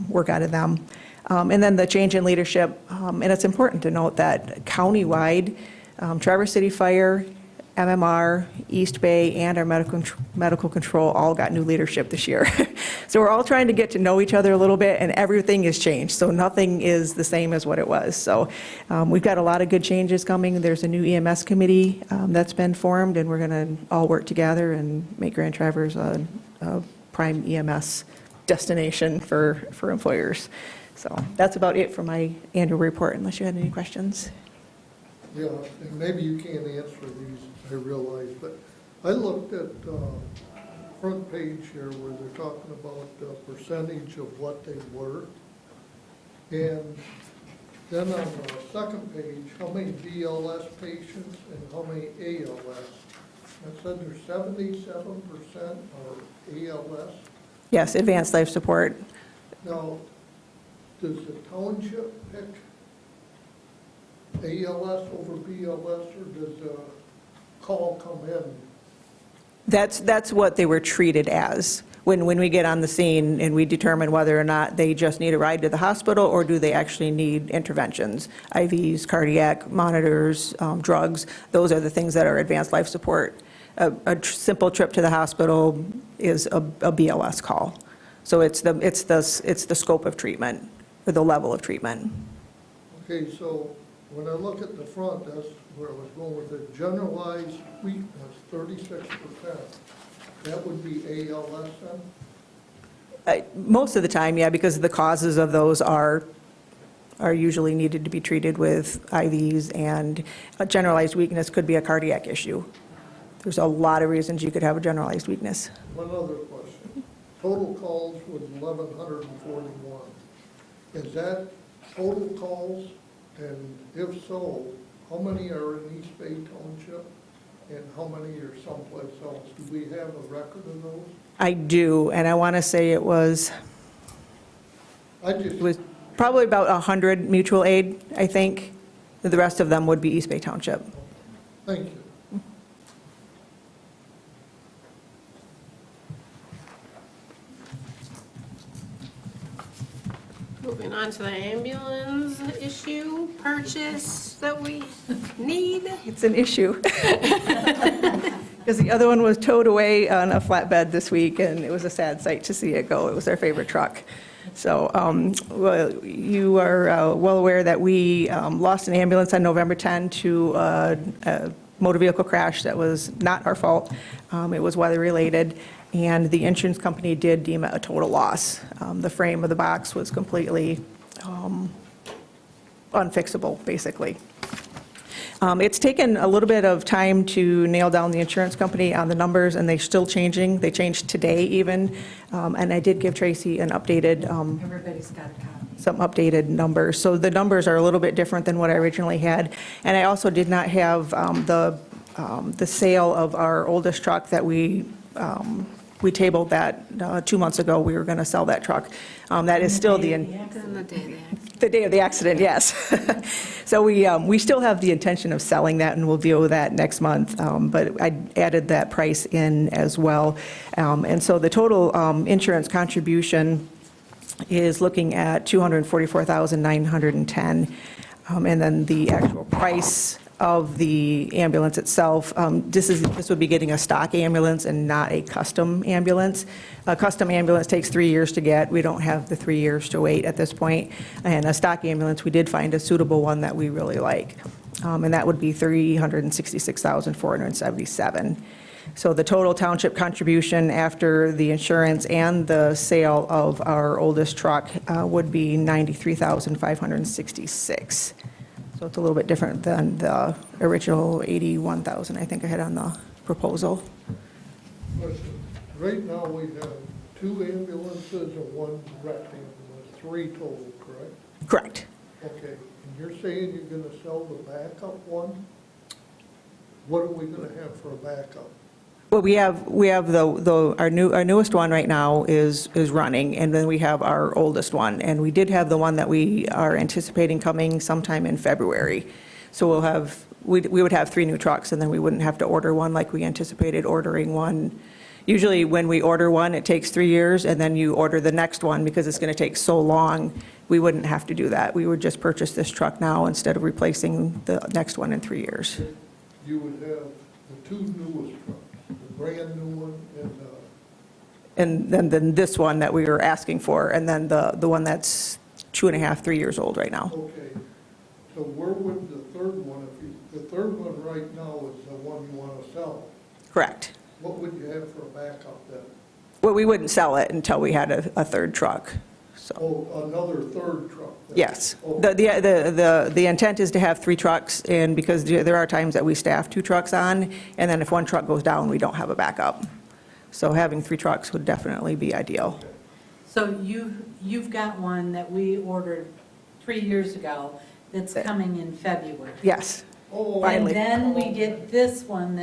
work out of them. And then the change in leadership, and it's important to note that countywide, Traverse City Fire, MMR, East Bay, and our medical control all got new leadership this year. So we're all trying to get to know each other a little bit, and everything has changed. So nothing is the same as what it was. So we've got a lot of good changes coming. There's a new EMS committee that's been formed, and we're going to all work together and make Grand Traverse a prime EMS destination for employers. So that's about it for my annual report, unless you had any questions. Yeah, and maybe you can't answer these, I realize, but I looked at the front page here where they're talking about the percentage of what they were. And then on the second page, how many BLS patients and how many ALS? It said there's 77% are ALS. Yes, advanced life support. Now, does the township pick ALS over BLS, or does a call come in? That's what they were treated as. When we get on the scene and we determine whether or not they just need a ride to the hospital, or do they actually need interventions, IVs, cardiac monitors, drugs. Those are the things that are advanced life support. A simple trip to the hospital is a BLS call. So it's the scope of treatment, or the level of treatment. Okay, so when I look at the front, that's where I was going with it. Generalized weakness, 36%. That would be ALS then? Most of the time, yeah, because the causes of those are usually needed to be treated with IVs, and a generalized weakness could be a cardiac issue. There's a lot of reasons you could have a generalized weakness. One other question. Total calls was 1,141. Is that total calls? And if so, how many are in East Bay Township, and how many are someplace else? Do we have a record of those? I do, and I want to say it was probably about 100 mutual aid, I think. The rest of them would be East Bay Township. Thank you. Moving on to the ambulance issue, purchase that we need. It's an issue. Because the other one was towed away on a flatbed this week, and it was a sad sight to see it go. It was our favorite truck. So well, you are well aware that we lost an ambulance on November 10 to a motor vehicle crash that was not our fault. It was weather-related, and the insurance company did deem it a total loss. The frame of the box was completely unfixable, basically. It's taken a little bit of time to nail down the insurance company on the numbers, and they're still changing. They changed today even, and I did give Tracy an updated, Everybody's got a copy. some updated numbers. So the numbers are a little bit different than what I originally had. And I also did not have the sale of our oldest truck that we tabled that 2 months ago. We were going to sell that truck. That is still the day of the accident, yes. So we still have the intention of selling that, and we'll deal with that next month. But I added that price in as well. And so the total insurance contribution is looking at $244,910. And then the actual price of the ambulance itself, this would be getting a stock ambulance and not a custom ambulance. A custom ambulance takes 3 years to get. We don't have the 3 years to wait at this point. And a stock ambulance, we did find a suitable one that we really like. And that would be $366,477. So the total township contribution after the insurance and the sale of our oldest truck would be $93,566. So it's a little bit different than the original $81,000 I think I had on the proposal. Question. Right now, we have 2 ambulances and 1 wrecked ambulance, 3 total, correct? Correct. Okay, and you're saying you're gonna sell the backup one? What are we gonna have for a backup? Well, we have our newest one right now is running, and then we have our oldest one. And we did have the one that we are anticipating coming sometime in February. So we would have 3 new trucks, and then we wouldn't have to order one like we anticipated ordering one. Usually when we order one, it takes 3 years, and then you order the next one because it's going to take so long. We wouldn't have to do that. We would just purchase this truck now instead of replacing the next one in 3 years. You would have the 2 newest trucks, the brand new one And then this one that we were asking for, and then the one that's 2.5, 3 years old right now. okay. So where would the third one, the third one right now is the one you want to sell. Correct. What would you have for a backup then? Well, we wouldn't sell it until we had a third truck, so. Oh, another third truck then? Yes. Oh. The intent is to have 3 trucks, and because there are times that we staff 2 trucks on, and then if one truck goes down, we don't have a backup. So having 3 trucks would definitely be ideal. So you've got one that we ordered 3 years ago that's coming in February. Yes. Oh, And Finally. then we get this one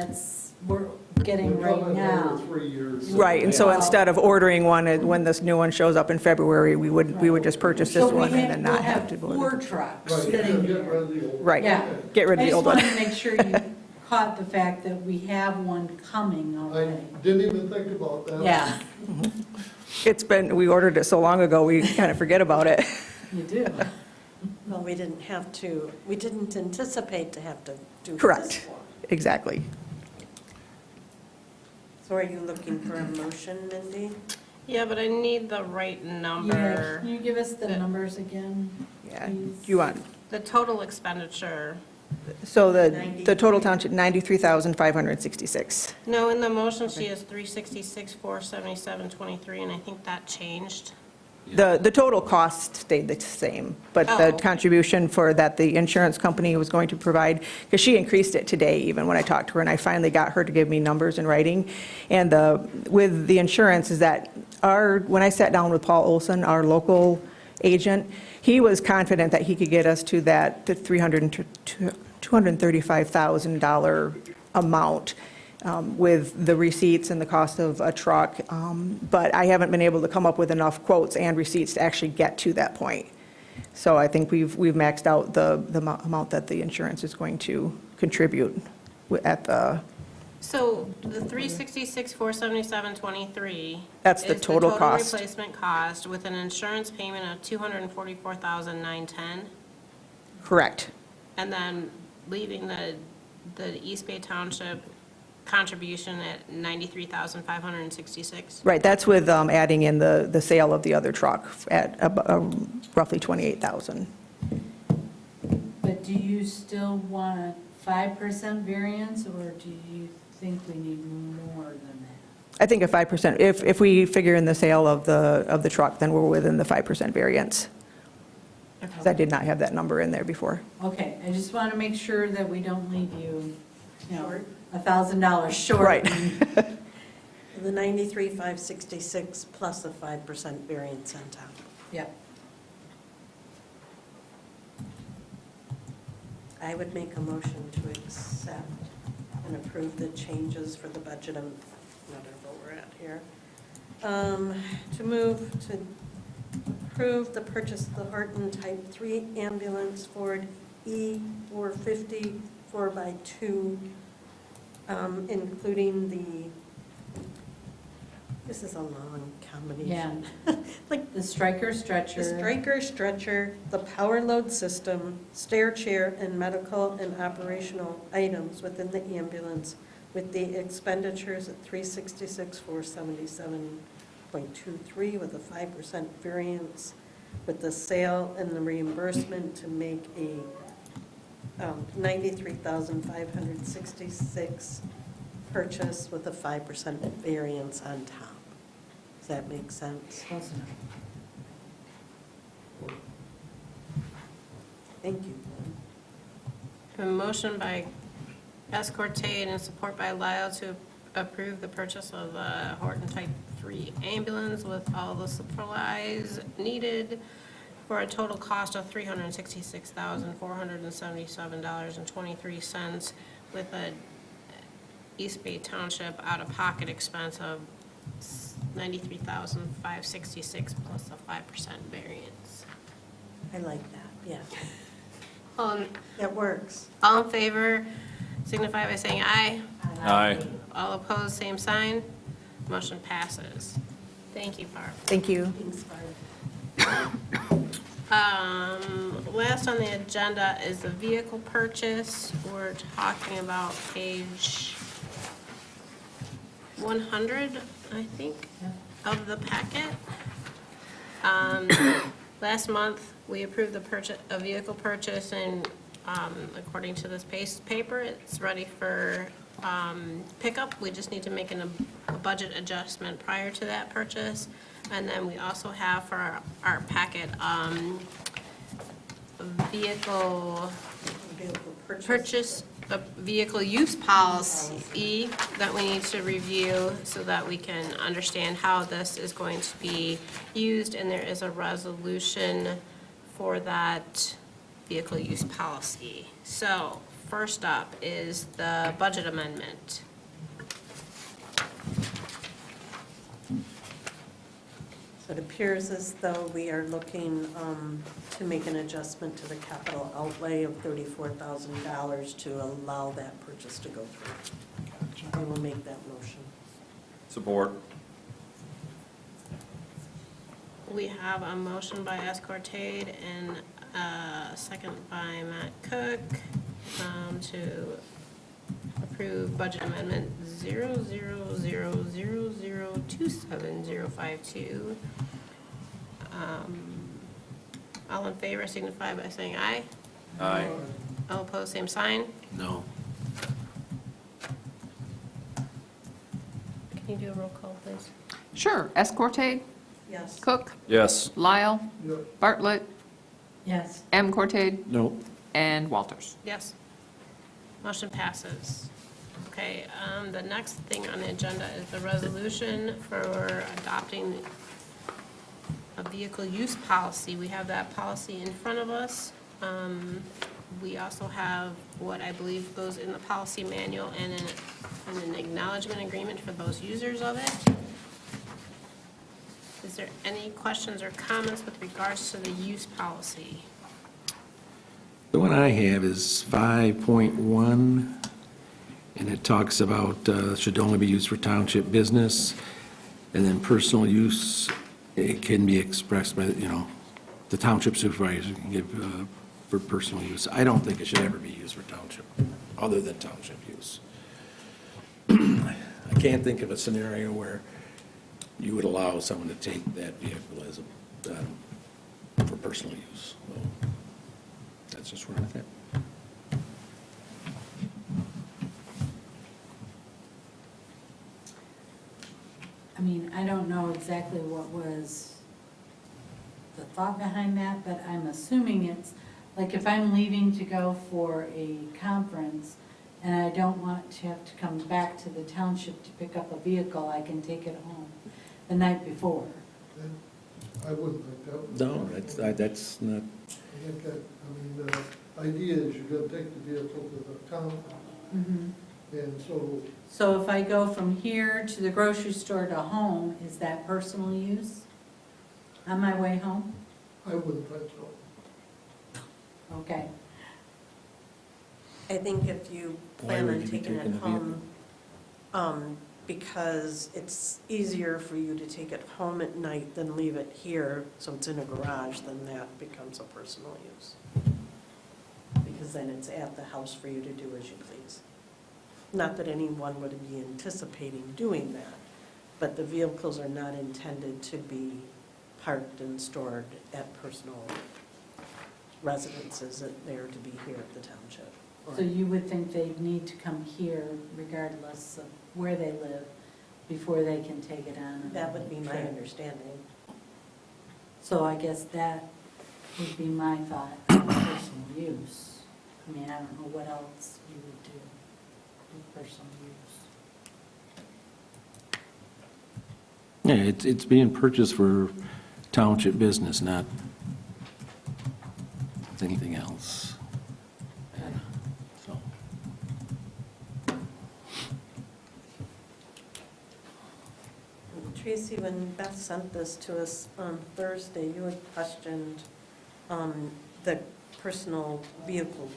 we're getting they're right coming now. over 3 years. Right, and so instead of ordering one, when this new one shows up in February, we would just purchase this one and then not have to. We'll have 4 trucks Right, sitting get rid here. of the old. Right, Yeah. get rid of the old one. I just wanted to make sure you caught the fact that we have one coming I already. didn't even think about that. Yeah, We ordered it so long ago, we kind of forget about it. you do. Well, we didn't anticipate to have to do this Correct, one. exactly. So are you looking for a motion, Mindy? Yeah, but I need the right Yeah, number. can you give us the numbers again? Yeah, please? you want, The total expenditure. so the total township, 93,566. No, in the motion, she has 366, 477, 23, and I think that changed. The total cost stayed the same, but the Oh. contribution for that the insurance company was going to provide, because she increased it today even when I talked to her, and I finally got her to give me numbers in writing. And with the insurance is that when I sat down with Paul Olson, our local agent, he was confident that he could get us to that $235,000 amount. With the receipts and the cost of a truck, but I haven't been able to come up with enough quotes and receipts to actually get to that point. So I think we've maxed out the amount that the insurance is going to contribute at the, So the 366, 477, 23. That's the total cost. Is the total replacement cost with an insurance payment of 244,910, correct. and then leaving the East Bay Township contribution at 93,566. Right, that's with adding in the sale of the other truck at roughly 28,000. But do you still want 5% variance, or do you think we need more than that? I think a 5%, if we figure in the sale of the truck, then we're within the 5% variance. 'Cause I did not have that number in there before. Okay, I just want to make sure that we don't leave you, $1,000 short. Right. The 93,566 plus a 5% variance on top. Yep. I would make a motion to accept and approve the changes for the budget of, whatever we're at here. To move to approve the purchase of the Horton Type 3 ambulance Ford E450 4x2, including this is a long combination. Like The striker stretcher. the striker stretcher, the power load system, stair chair, and medical and operational items within the ambulance with the expenditures at 366,477.23 with a 5% variance with the sale and the reimbursement to make a 93,566 purchase with a 5% variance on top. Does that make sense? Close enough. Thank you. A motion by Escortate and support by Lyle to approve the purchase of the Horton Type 3 ambulance with all the supplies needed for a total cost of $366,477.23 with a East Bay Township out-of-pocket expense of $93,566 plus a 5% variance. I like that, yeah. That works. All in favor signify by saying aye. Aye. All opposed, same sign. Motion passes. Thank you, Barb. Thank you. Thanks, Barb. Last on the agenda is the vehicle purchase. We're talking about page 100, I think, of the packet. Last month, we approved the purchase, a vehicle purchase, and according to this paper, it's ready for pickup. We just need to make a budget adjustment prior to that purchase. And then we also have for our packet, vehicle purchase, a vehicle use policy that we need to review so that we can understand how this is going to be used. And there is a resolution for that vehicle use policy. So first up is the budget amendment. So it appears as though we are looking to make an adjustment to the capital outlay of $34,000 to allow that purchase to go through. I will make that motion. Support. We have a motion by Escortate and a second by Matt Cook to approve budget amendment 000027052. All in favor signify by saying aye. Aye. All opposed, same sign. No. Can you do a roll call, please? Sure. Escortate, Yes. Cook, Yes. Lyle, Yes. Bartlett, Yes. M. Cortade, No. and Walters. Yes. Motion passes. Okay, the next thing on the agenda is the resolution for adopting a vehicle use policy. We have that policy in front of us. We also have what I believe goes in the policy manual and an acknowledgement agreement for those users of it. Is there any questions or comments with regards to the use policy? The one I have is 5.1, and it talks about should only be used for township business, and then personal use, it can be expressed by, the township supervisor can give for personal use. I don't think it should ever be used for township, other than township use. I can't think of a scenario where you would allow someone to take that vehicle as for personal use. So, Let's just run with it. I mean, I don't know exactly what was the thought behind that, but I'm assuming it's, like if I'm leaving to go for a conference and I don't want to have to come back to the township to pick up a vehicle, I can take it home the night before. I wouldn't think that would. No, that's not, I think that, I mean, the idea is you're gonna take the vehicle to the town, and so, So if I go from here to the grocery store to home, is that personal use on my way home? I wouldn't think so. Okay. I think if you Why plan would on you be taking it taking the vehicle? home, because it's easier for you to take it home at night than leave it here, so it's in a garage, then that becomes a personal use. Because then it's at the house for you to do as you please. Not that anyone would be anticipating doing that, but the vehicles are not intended to be parked and stored at personal residences, that they're to be here at the township. So you would think they'd need to come here regardless of where they live before they can take it on? That would be my Sure. understanding. So I guess that would be my thought on personal use. I mean, I don't know what else you would do with personal use. yeah, it's being purchased for township business, not anything else. And, so, Tracy, when Beth sent this to us on Thursday, you had questioned the personal vehicle,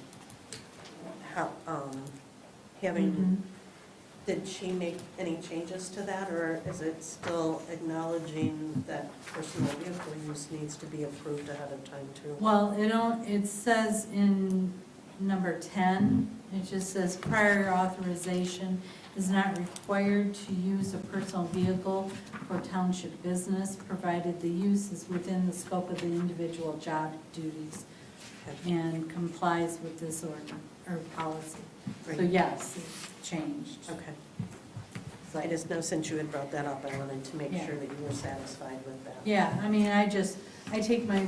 how, having, did she make any changes to that, or is it still acknowledging that personal vehicle use needs to be approved ahead of time too? Well, it says in number 10, it just says prior authorization is not required to use a personal vehicle for township business, provided the use is within the scope of the individual job duties and complies with this or policy. So Right. yes, it's changed. Okay. So I just know since you had brought that up, I wanted to make Yeah. sure that you were satisfied with that. Yeah, I mean, I take my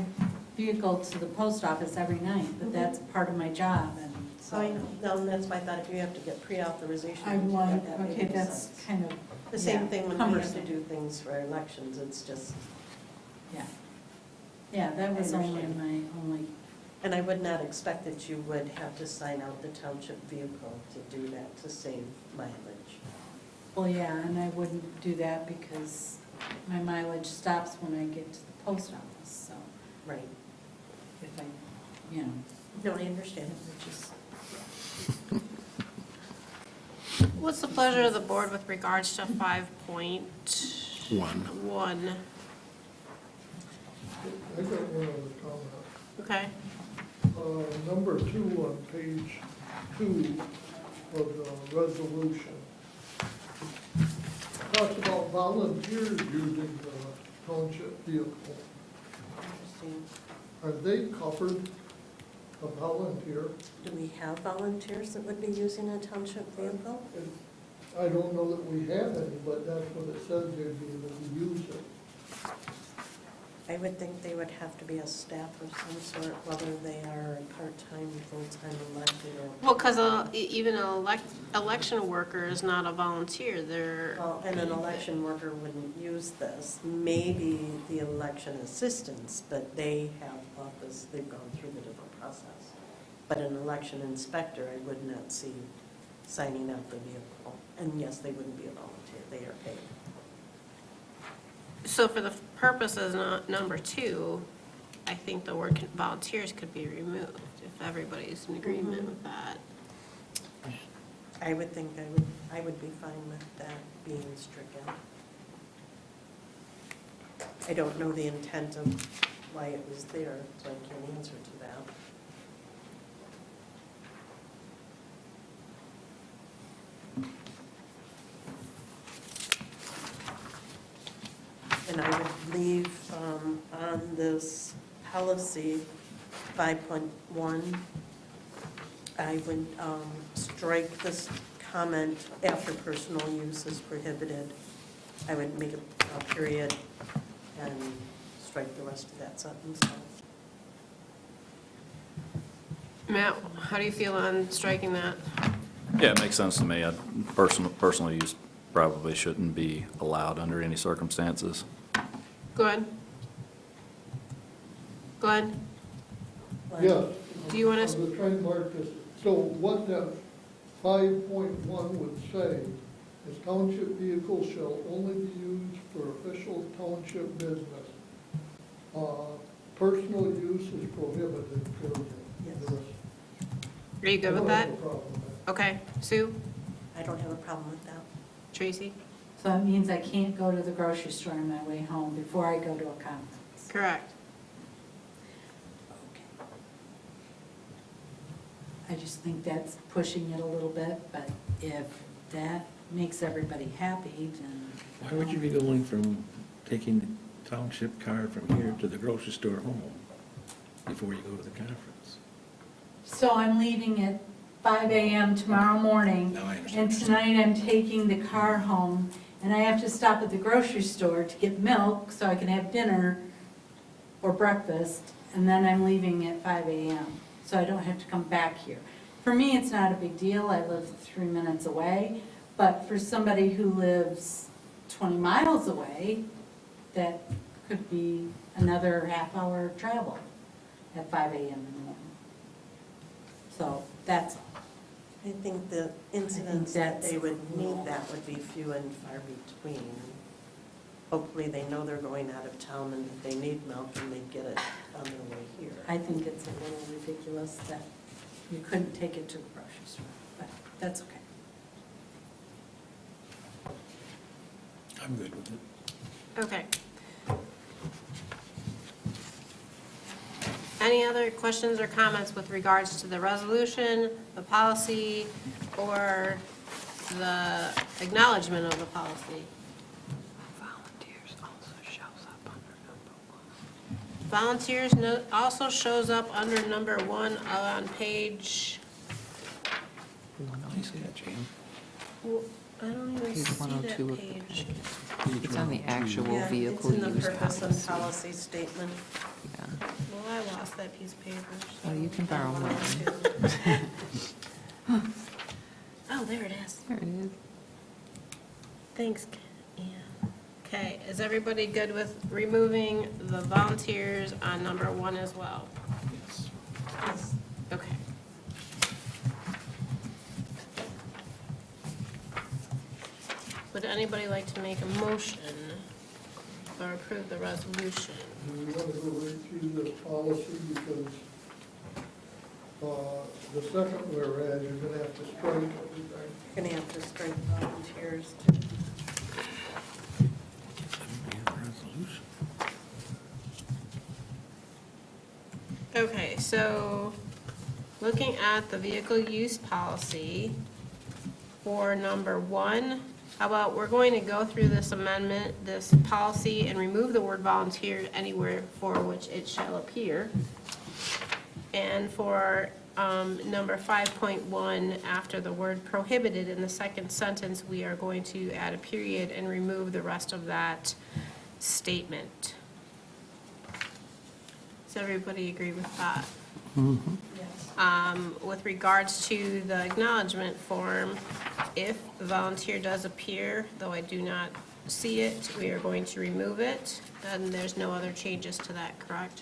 vehicle to the post office every night, but that's part of my job, and So I know, no, and that's why I thought if you have to get pre-authorization. I to do want, that, that okay, makes that's sense. kind of, The same yeah, thing when we have to cumbersome. do things for elections, it's just, Yeah. Yeah, that was I only understand. my only, and I would not expect that you would have to sign out the township vehicle to do that, to save mileage. well, yeah, and I wouldn't do that because my mileage stops when I get to the post office, so Right. if I, No, I understand. which is, What's the pleasure of the board with regards to 5.1? I got one other comment. Okay. Number 2 on page 2 of the resolution. Talks about volunteers using the township vehicle. Interesting. Are they covered, a volunteer? Do we have volunteers that would be using a township vehicle? I don't know that we have any, but that's what it says, they'd be able to use it. I would think they would have to be a staff of some sort, whether they are a part-time, full-time elected or. Well, because even an election worker is not a volunteer, they're, Well, and an election worker wouldn't use this. Maybe the election assistants, but they have office, they've gone through the different process. But an election inspector, I would not see signing out the vehicle. And yes, they wouldn't be a volunteer, they are paid. so for the purposes of number 2, I think the word volunteers could be removed if everybody's in agreement with that. I would think I would be fine with that being stricken. I don't know the intent of why it was there, so I can't answer to that. And I would leave on this policy 5.1, I would strike this comment after personal use is prohibited. I would make a period and strike the rest of that sentence. Matt, how do you feel on striking that? Yeah, it makes sense to me. Personal use probably shouldn't be allowed under any circumstances. Go ahead. Go ahead. Yeah. Do you want I us- was trying to mark this. So what that 5.1 would say is township vehicles shall only be used for official township business. Personal use is prohibited, period. Yes. The rest- Are you good I with don't that? have a problem with that. Okay. Sue? I don't have a problem with that. Tracy? So it means I can't go to the grocery store on my way home before I go to a conference. Correct. Okay. I just think that's pushing it a little bit, but if that makes everybody happy, then. Why would you be going from taking the township car from here to the grocery store home before you go to the conference? So I'm leaving at 5 a.m. tomorrow morning. Now I understand. And tonight I'm taking the car home, and I have to stop at the grocery store to get milk so I can have dinner or breakfast, and then I'm leaving at 5 a.m. So I don't have to come back here. For me, it's not a big deal. I live 3 minutes away. But for somebody who lives 20 miles away, that could be another half-hour travel at 5 a.m. in the morning. So that's all. I think the incidents that that's they would a little- need that would be few and far between. Hopefully, they know they're going out of town and that they need milk and they get it on their way here. I think it's a little ridiculous that you couldn't take it to the grocery store, but that's okay. I'm good with it. Okay. Any other questions or comments with regards to the resolution, the policy, or the acknowledgement of the policy? Volunteers also shows up under number 1 on page, I see that, Jan. I don't even Page see 102 that of the page. It's on the actual Yeah, vehicle it's in the use purpose and policy. policy statement. Yeah. Well, I lost that piece of paper. so- Oh, you can borrow mine. Oh, there it is. There it is. Thanks, Ann. Okay, is everybody good with removing the volunteers on number 1 as well? Yes. Okay. Would anybody like to make a motion or approve the resolution? Do we want to go right through the policy because the second whereas, you're going to have to strike everything. You're going to have to strike volunteers too. Resolution. Okay, so looking at the vehicle use policy for number 1, how about we're going to go through this amendment, this policy, and remove the word volunteer anywhere for which it shall appear. And for number 5.1, after the word prohibited in the second sentence, we are going to add a period and remove the rest of that statement. Does everybody agree with that? With regards to the acknowledgement form, if the volunteer does appear, though I do not see it, we are going to remove it, and there's no other changes to that, correct?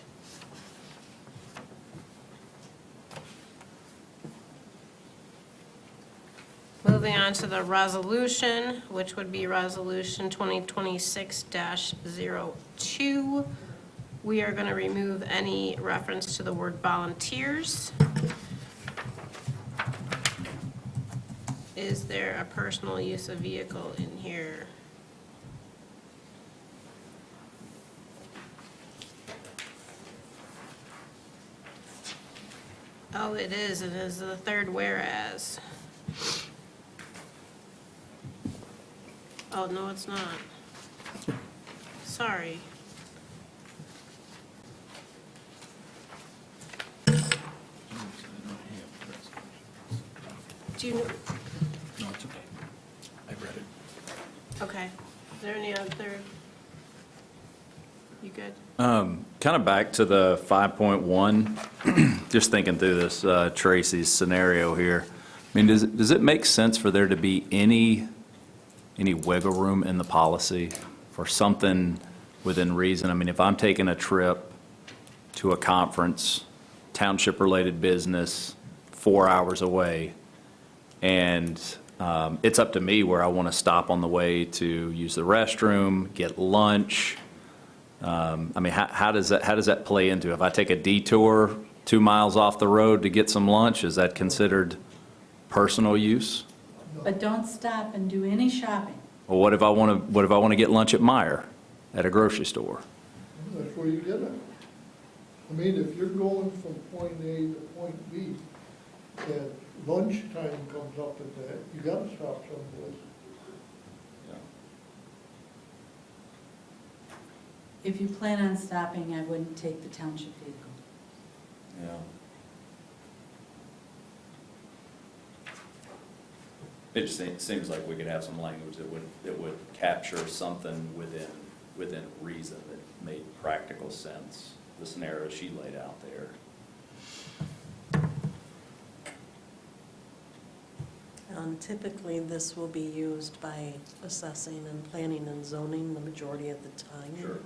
Moving on to the resolution, which would be Resolution 2026-02. We are going to remove any reference to the word volunteers. Is there a personal use of vehicle in here? Oh, it is the third whereas. Oh, no, it's not. Sorry. Do you know? No, it's okay. I've read it. Okay. Is there any other? You good? Kind of back to the 5.1, just thinking through this, Tracy's scenario here. I mean, does it make sense for there to be any wiggle room in the policy for something within reason? I mean, if I'm taking a trip to a conference, township-related business, 4 hours away, and it's up to me where I want to stop on the way to use the restroom, get lunch. I mean, how does that play into it? If I take a detour 2 miles off the road to get some lunch, is that considered personal use? But don't stop and do any shopping. Or what if I want to get lunch at Meijer, at a grocery store? That's where you get it. I mean, if you're going from point A to point B, and lunchtime comes up at that, you gotta stop someplace. If you plan on stopping, I wouldn't take the township vehicle. Yeah. It just seems like we could have some language that would capture something within reason that made practical sense, the scenario she laid out there. Typically, this will be used by assessing and planning and zoning the majority of the time. Sure.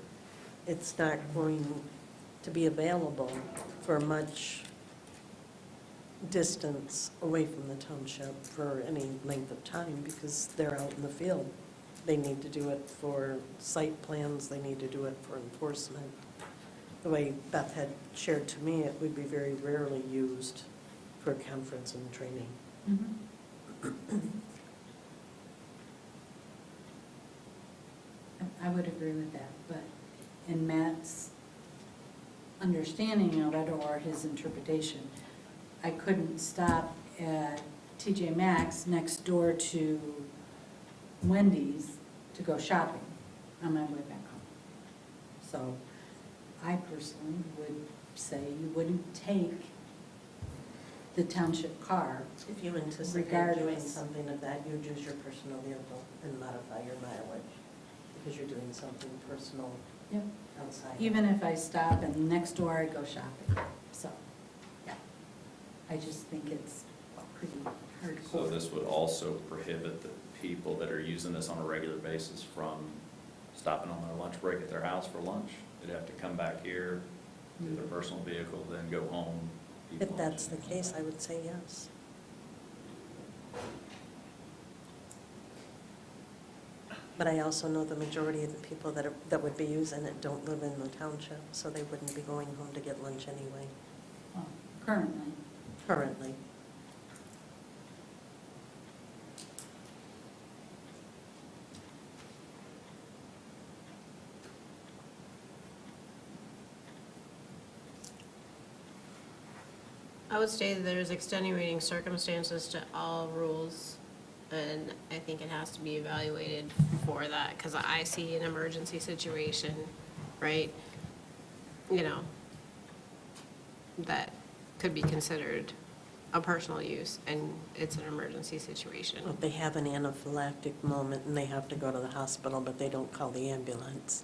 It's not going to be available for much distance away from the township for any length of time because they're out in the field. They need to do it for site plans, they need to do it for enforcement. The way Beth had shared to me, it would be very rarely used for conference and training. I would agree with that, but in Matt's understanding of it or his interpretation, I couldn't stop at TJ Maxx next door to Wendy's to go shopping on my way back home. So I personally would say you wouldn't take the township car. If you anticipate doing Regardless. something of that, you'd use your personal vehicle and modify your mileage because you're doing something personal Yep. outside. Even if I stop and next door I go shopping. So, yeah. I just think it's pretty hardcore. So this would also prohibit the people that are using this on a regular basis from stopping on their lunch break at their house for lunch? They'd have to come back here, do their personal vehicle, then go home. eat If lunch. that's the case, I would say yes. But I also know the majority of the people that would be using it don't live in the township, so they wouldn't be going home to get lunch anyway, Well, currently. currently. I would say that there's extenuating circumstances to all rules, and I think it has to be evaluated for that, because I see an emergency situation, right? You know, that could be considered a personal use, and it's an emergency situation. If they have an anaphylactic moment and they have to go to the hospital, but they don't call the ambulance,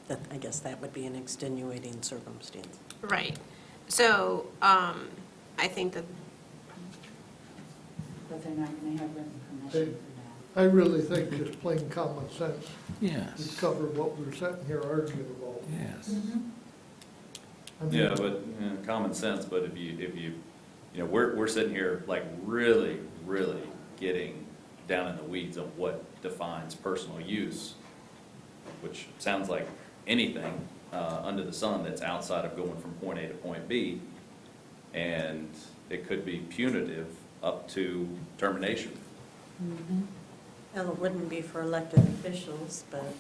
that, I guess that would be an extenuating circumstance. Right. So, I think that, But they're not going to have written permission for I really think just plain common sense Yes, would cover what we're sitting here arguing about. yes. I mean, Yeah, but, common sense, but if you, we're sitting here like really, really getting down in the weeds of what defines personal use, which sounds like anything under the sun that's outside of going from point A to point B, and it could be punitive up to termination. And it wouldn't be for elected officials, but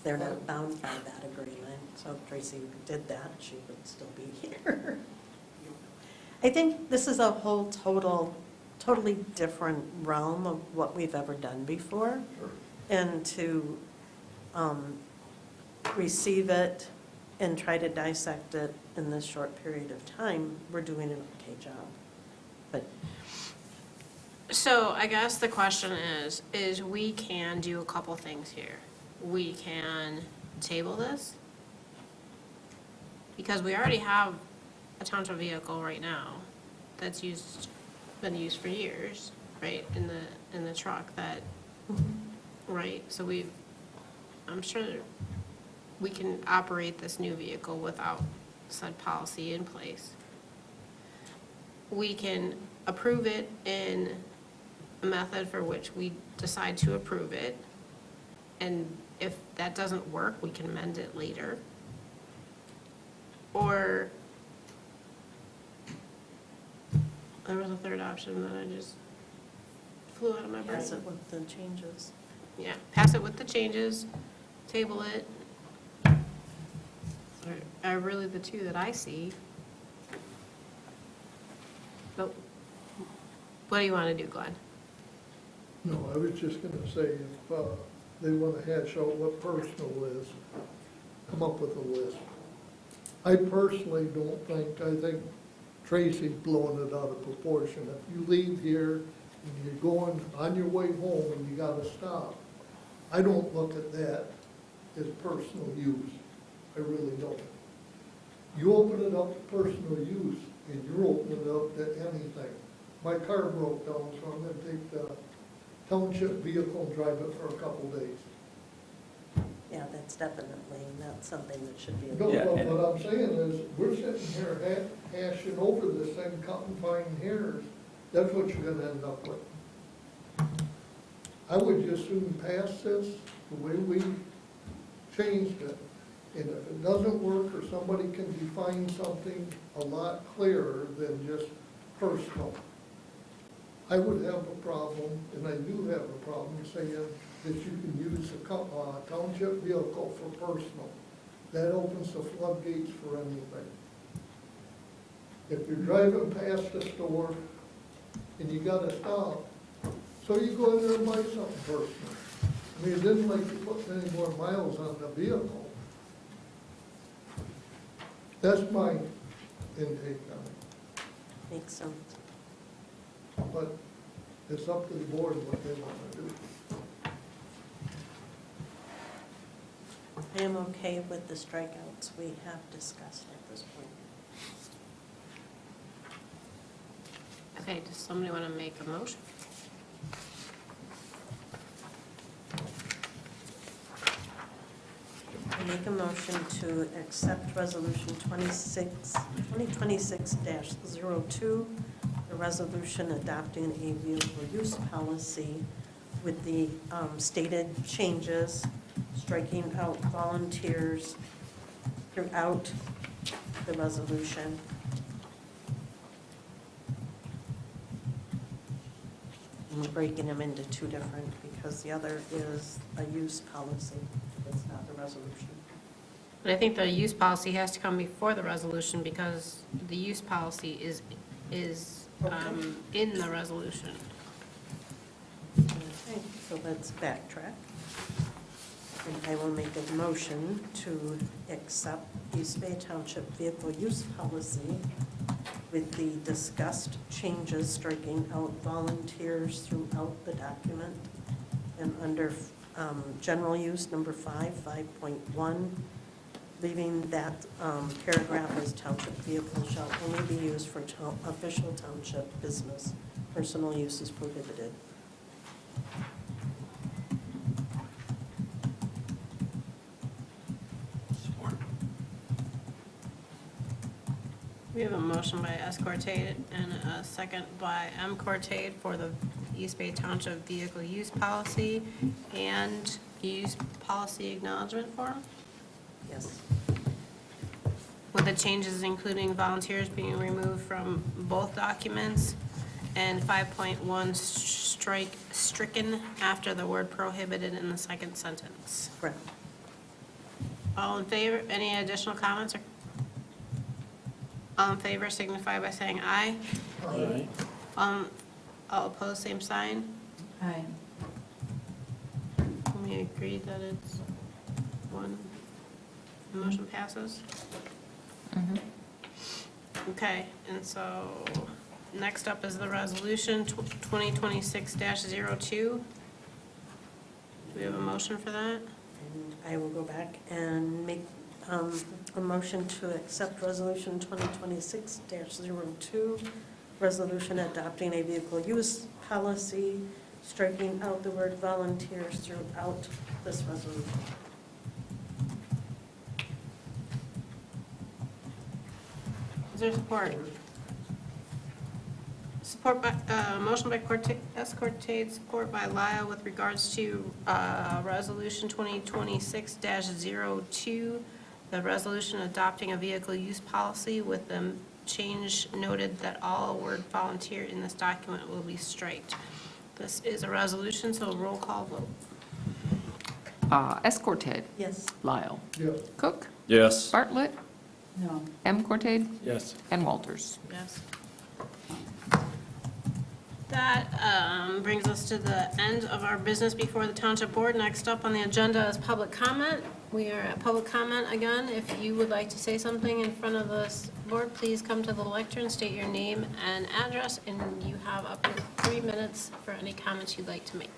they're not bound by that agreement. So if Tracy did that, she would still be here. I think this is a whole totally different realm of what we've ever done before. And to receive it and try to dissect it in this short period of time, we're doing an okay job. But So I guess the question is we can do a couple things here. We can table this, because we already have a township vehicle right now that's been used for years, right, in the truck that, right? So I'm sure we can operate this new vehicle without said policy in place. We can approve it in a method for which we decide to approve it. And if that doesn't work, we can amend it later. Or there was a third option that I just flew out of my brain. Pass it with the changes. Yeah, pass it with the changes, table it. Are really the two that I see. But what do you want to do, Glenn? No, I was just gonna say, if they wanna hash out what personal is, come up with a list. I personally don't think, I think Tracy's blowing it out of proportion. If you leave here and you're going on your way home and you gotta stop, I don't look at that as personal use. I really don't. You open it up to personal use, and you're opening it up to anything. My car broke down, so I'm gonna take the township vehicle and drive it for a couple days. Yeah, that's definitely not something that should be. No, Yeah, but and- what I'm saying is, we're sitting here hashing over this thing, cutting fine hairs. That's what you're gonna end up with. I would just soon pass this the way we changed it. And if it doesn't work, or somebody can define something a lot clearer than just personal, I would have a problem, and I do have a problem, saying that you can use a township vehicle for personal. That opens the floodgates for anything. If you're driving past the store and you gotta stop, so you go in there and buy something personal. I mean, it isn't like you're putting any more miles on the vehicle. That's my intake on it, Makes sense. but it's up to the board what they want to do. I am okay with the strikeouts we have discussed at this point. Okay, does somebody want to make a motion? I make a motion to accept Resolution 2026-02, the resolution adopting a vehicle use policy with the stated changes, striking out volunteers throughout the resolution. And we're breaking them into two different, because the other is a use policy. It's not the resolution. But I think the use policy has to come before the resolution, because the use policy is in the resolution. Okay, so let's backtrack. And I will make a motion to accept East Bay Township Vehicle Use Policy with the discussed changes, striking out volunteers throughout the document. And under general use, number 5.1, leaving that paragraph as township vehicles shall only be used for official township business. Personal use is prohibited. We have a motion by S. Cortate and a second by M. Cortate for the East Bay Township Vehicle Use Policy and Use Policy Acknowledgement Form, Yes. with the changes including volunteers being removed from both documents, and 5.1 stricken after the word prohibited in the second sentence. Correct. All in favor, any additional comments? All in favor signify by saying aye. Aye. All opposed, same sign. Aye. We agree that it's one, the motion passes? Okay, and so Next up is the resolution 2026-02. Do we have a motion for that? And I will go back and make a motion to accept Resolution 2026-02, resolution adopting a vehicle use policy, striking out the word volunteers throughout this resolution. Is there support? Support by, motion by Escortate, support by Lyle with regards to Resolution 2026-02, the resolution adopting a vehicle use policy with the change noted that all word volunteer in this document will be striked. This is a resolution, so roll call vote. Escorted. Yes. Lyle. Yes. Cook. Yes. Bartlett. No. M. Cortade. Yes. And Walters. Yes. That brings us to the end of our business before the Township Board. Next up on the agenda is public comment. We are at public comment again. If you would like to say something in front of this board, please come to the lectern, state your name and address, and you have up to 3 minutes for any comments you'd like to make.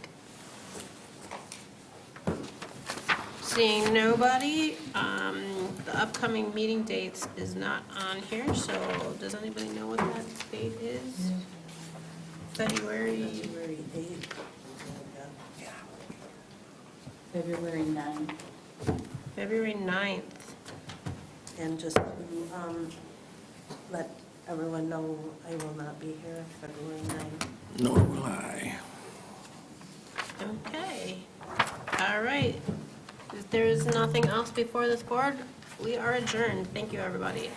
Seeing nobody, the upcoming meeting dates is not on here, so does anybody know what that date is? February? February 8th. February 9th. February 9th. And just to let everyone know, I will not be here February 9th. Nor will I. Okay. All right. If there is nothing else before this board, we are adjourned. Thank you, everybody.